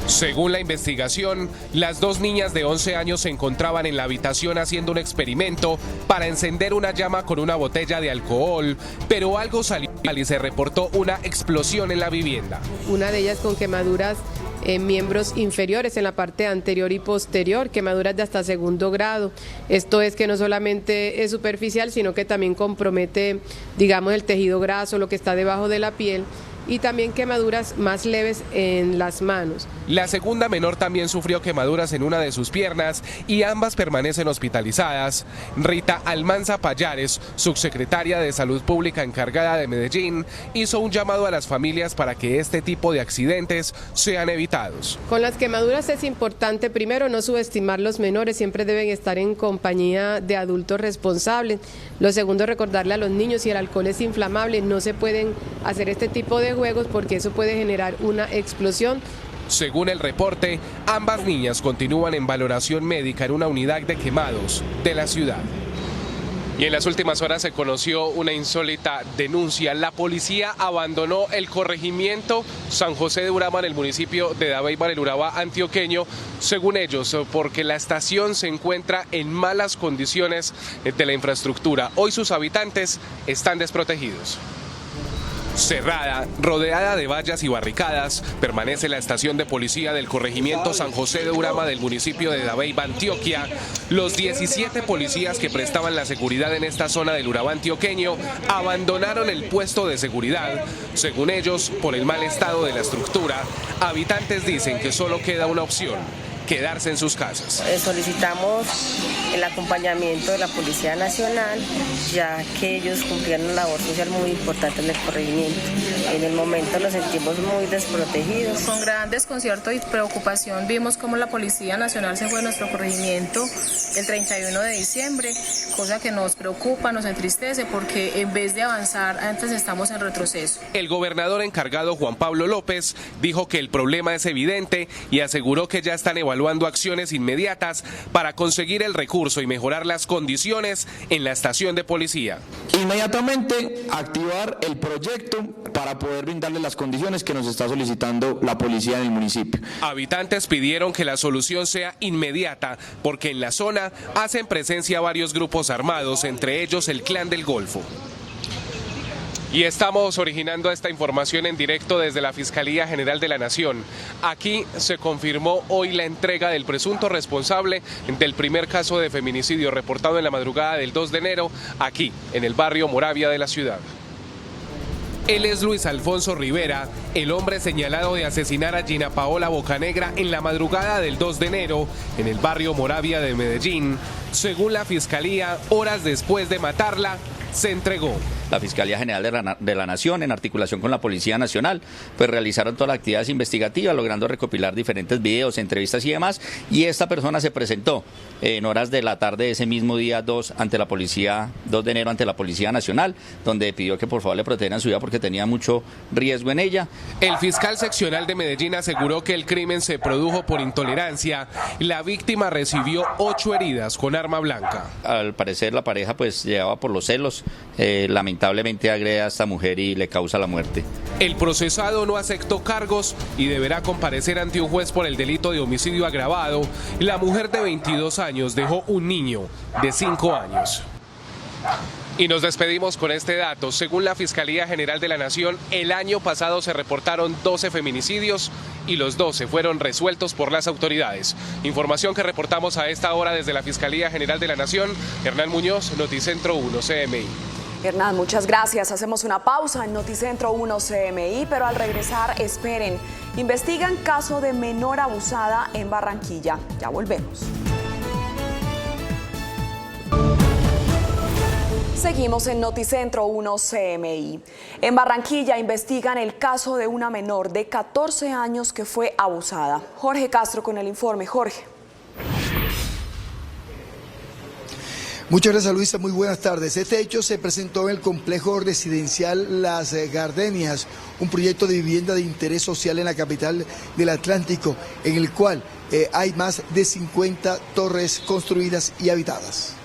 Según la investigación, las 2 niñas de 11 años se encontraban en la habitación haciendo un experimento para encender una llama con una botella de alcohol, pero algo salió mal y se reportó una explosión en la vivienda. Una de ellas con quemaduras en miembros inferiores, en la parte anterior y posterior, quemaduras de hasta 2º grado. Esto es que no solamente es superficial, sino que también compromete, digamos, el tejido graso, lo que está debajo de la piel, y también quemaduras más leves en las manos. La segunda menor también sufrió quemaduras en una de sus piernas y ambas permanecen hospitalizadas. Rita Almanza Payares, subsecretaria de Salud Pública encargada de Medellín, hizo un llamado a las familias para que este tipo de accidentes sean evitados. Con las quemaduras es importante, primero, no subestimar los menores, siempre deben estar en compañía de adultos responsables. Lo segundo, recordarle a los niños, si el alcohol es inflamable, no se pueden hacer este tipo de juegos porque eso puede generar una explosión. Según el reporte, ambas niñas continúan en valoración médica en una unidad de quemados de la ciudad. Y en las últimas horas se conoció una insólita denuncia. La policía abandonó el corregimiento San José de Urabá en el municipio de Dabeiba, en el Urabá antioqueño, según ellos, porque la estación se encuentra en malas condiciones de la infraestructura. Hoy sus habitantes están desprotegidos. Cerrada, rodeada de vallas y barricadas, permanece la estación de policía del corregimiento San José de Urabá del municipio de Dabeiba, Antioquia. Los 17 policías que prestaban la seguridad en esta zona del Urabá antioqueño abandonaron el puesto de seguridad. Según ellos, por el mal estado de la estructura, habitantes dicen que solo queda una opción: quedarse en sus casas. Solicitamos el acompañamiento de la Policía Nacional, ya que ellos cumplían una labor social muy importante en el corregimiento. En el momento nos sentimos muy desprotegidos. Con gran desconcierto y preocupación vimos cómo la Policía Nacional se fue de nuestro corregimiento el 31 de diciembre, cosa que nos preocupa, nos entristece, porque en vez de avanzar, antes estamos en retroceso. El gobernador encargado, Juan Pablo López, dijo que el problema es evidente y aseguró que ya están evaluando acciones inmediatas para conseguir el recurso y mejorar las condiciones en la estación de policía. Inmediatamente activar el proyecto para poder brindarle las condiciones que nos está solicitando la policía del municipio. Habitantes pidieron que la solución sea inmediata porque en la zona hacen presencia varios grupos armados, entre ellos el Clan del Golfo. Y estamos originando esta información en directo desde la Fiscalía General de la Nación. Aquí se confirmó hoy la entrega del presunto responsable del primer caso de feminicidio reportado en la madrugada del 2 de enero, aquí, en el barrio Moravia de la ciudad. Él es Luis Alfonso Rivera, el hombre señalado de asesinar a Gina Paola Bocanegra en la madrugada del 2 de enero, en el barrio Moravia de Medellín. Según la Fiscalía, horas después de matarla, se entregó. La Fiscalía General de la Nación, en articulación con la Policía Nacional, pues realizaron todas las actividades investigativas, logrando recopilar diferentes videos, entrevistas y demás, y esta persona se presentó en horas de la tarde de ese mismo día 2 de enero ante la Policía Nacional, donde pidió que por favor le protegieran su vida porque tenía mucho riesgo en ella. El fiscal seccional de Medellín aseguró que el crimen se produjo por intolerancia. La víctima recibió 8 heridas con arma blanca. Al parecer la pareja pues llevaba por los celos, lamentablemente agrede a esta mujer y le causa la muerte. El procesado no aceptó cargos y deberá comparecer ante un juez por el delito de homicidio agravado. La mujer de 22 años dejó un niño de 5 años. Y nos despedimos con este dato. Según la Fiscalía General de la Nación, el año pasado se reportaron 12 feminicidios y los 12 fueron resueltos por las autoridades. Información que reportamos a esta hora desde la Fiscalía General de la Nación. Hernán Muñoz, Noticentro 1 CMI. Hernán, muchas gracias. Hacemos una pausa en Noticentro 1 CMI, pero al regresar, esperen. Investigan caso de menor abusada en Barranquilla. Ya volvemos. Seguimos en Noticentro 1 CMI. En Barranquilla investigan el caso de una menor de 14 años que fue abusada. Jorge Castro con el informe. Jorge. Muchas gracias, Luisa. Muy buenas tardes. Este hecho se presentó en el complejo residencial Las Gardenias, un proyecto de vivienda de interés social en la capital del Atlántico, en el cual hay más de 50 torres construidas y habitadas.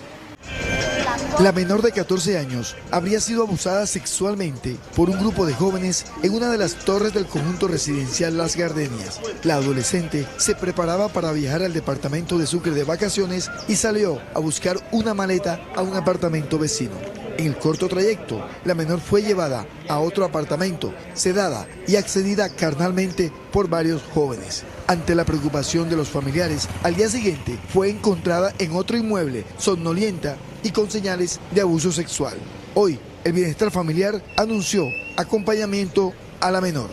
La menor de 14 años habría sido abusada sexualmente por un grupo de jóvenes en una de las torres del conjunto residencial Las Gardenias. La adolescente se preparaba para viajar al departamento de Sucre de vacaciones y salió a buscar una maleta a un apartamento vecino. En el corto trayecto, la menor fue llevada a otro apartamento, sedada y accedida carnalmente por varios jóvenes. Ante la preocupación de los familiares, al día siguiente fue encontrada en otro inmueble, somnolienta y con señales de abuso sexual. Hoy, el Bienestar Familiar anunció acompañamiento a la menor.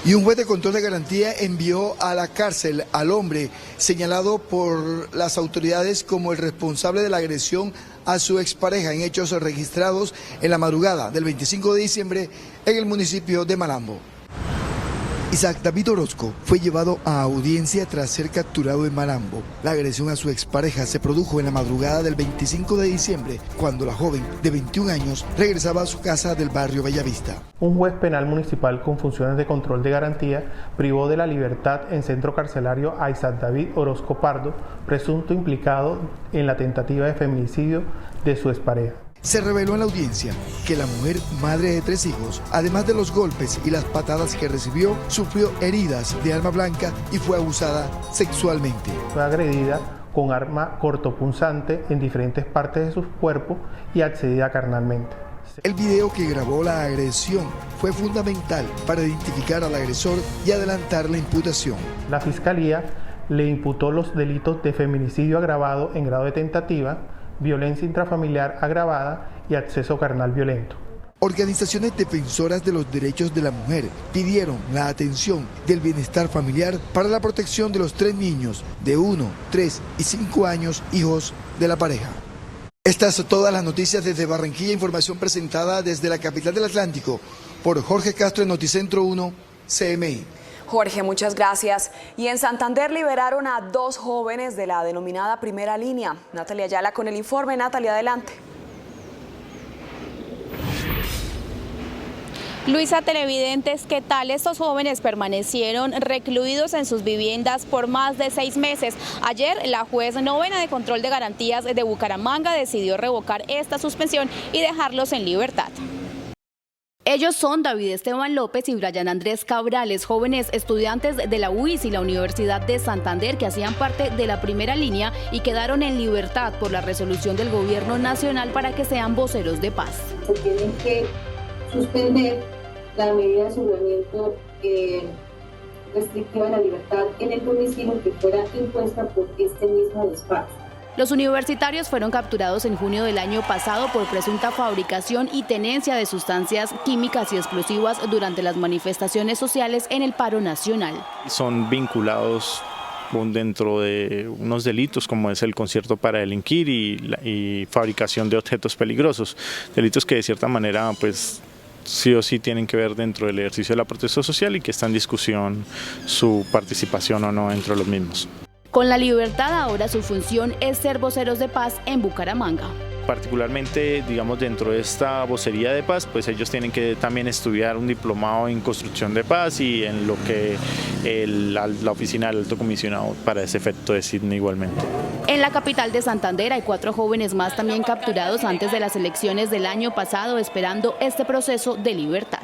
Y un juez de control de garantía envió a la cárcel al hombre señalado por las autoridades como el responsable de la agresión a su expareja en hechos registrados en la madrugada del 25 de diciembre en el municipio de Malambo. Isaac David Orozco fue llevado a audiencia tras ser capturado en Malambo. La agresión a su expareja se produjo en la madrugada del 25 de diciembre, cuando la joven de 21 años regresaba a su casa del barrio Bellavista. Un juez penal municipal con funciones de control de garantía privó de la libertad en centro carcelario a Isaac David Orozco Pardo, presunto implicado en la tentativa de feminicidio de su expareja. Se reveló en la audiencia que la mujer, madre de 3 hijos, además de los golpes y las patadas que recibió, sufrió heridas de arma blanca y fue abusada sexualmente. Fue agredida con arma cortopunzante en diferentes partes de su cuerpo y accedida carnalmente. El video que grabó la agresión fue fundamental para identificar al agresor y adelantar la imputación. La Fiscalía le imputó los delitos de feminicidio agravado en grado de tentativa, violencia intrafamiliar agravada y acceso carnal violento. Organizaciones defensoras de los derechos de la mujer pidieron la atención del bienestar familiar para la protección de los 3 niños de 1, 3 y 5 años, hijos de la pareja. Estas son todas las noticias desde Barranquilla, información presentada desde la capital del Atlántico por Jorge Castro en Noticentro 1 CMI. Jorge, muchas gracias. Y en Santander liberaron a 2 jóvenes de la denominada primera línea. Natalia Ayala con el informe. Natalia, adelante. Luisa, televidentes, ¿qué tal? Estos jóvenes permanecieron recluidos en sus viviendas por más de 6 meses. Ayer, la juez novena de control de garantías de Bucaramanga decidió revocar esta suspensión y dejarlos en libertad. Ellos son David Esteban López y Brian Andrés Cabrales, jóvenes estudiantes de la UIS y la Universidad de Santander que hacían parte de la primera línea y quedaron en libertad por la resolución del Gobierno Nacional para que sean voceros de paz. Se tienen que suspender la medida de aseguramiento restrictiva de la libertad en el domicilio que fuera impuesta por este mismo despacho. Los universitarios fueron capturados en junio del año pasado por presunta fabricación y tenencia de sustancias químicas y explosivas durante las manifestaciones sociales en el paro nacional. Son vinculados dentro de unos delitos como es el concierto para delinquir y fabricación de objetos peligrosos, delitos que de cierta manera pues sí o sí tienen que ver dentro del ejercicio de la protesta social y que está en discusión su participación o no dentro de los mismos. Con la libertad ahora su función es ser voceros de paz en Bucaramanga. Particularmente, digamos, dentro de esta vocería de paz, pues ellos tienen que también estudiar un diplomado en construcción de paz y en lo que la oficina del alto comisionado para ese efecto designa igualmente. En la capital de Santander hay 4 jóvenes más también capturados antes de las elecciones del año pasado esperando este proceso de libertad.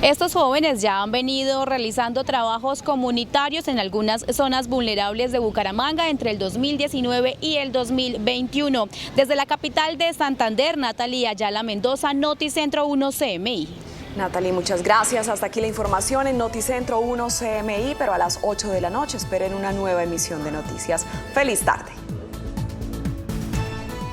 Estos jóvenes ya han venido realizando trabajos comunitarios en algunas zonas vulnerables de Bucaramanga entre el 2019 y el 2021. Desde la capital de Santander, Natalia Ayala Mendoza, Noticentro 1 CMI. Natalie, muchas gracias. Hasta aquí la información en Noticentro 1 CMI, pero a las 8 de la noche esperen una nueva emisión de noticias. ¡Feliz tarde!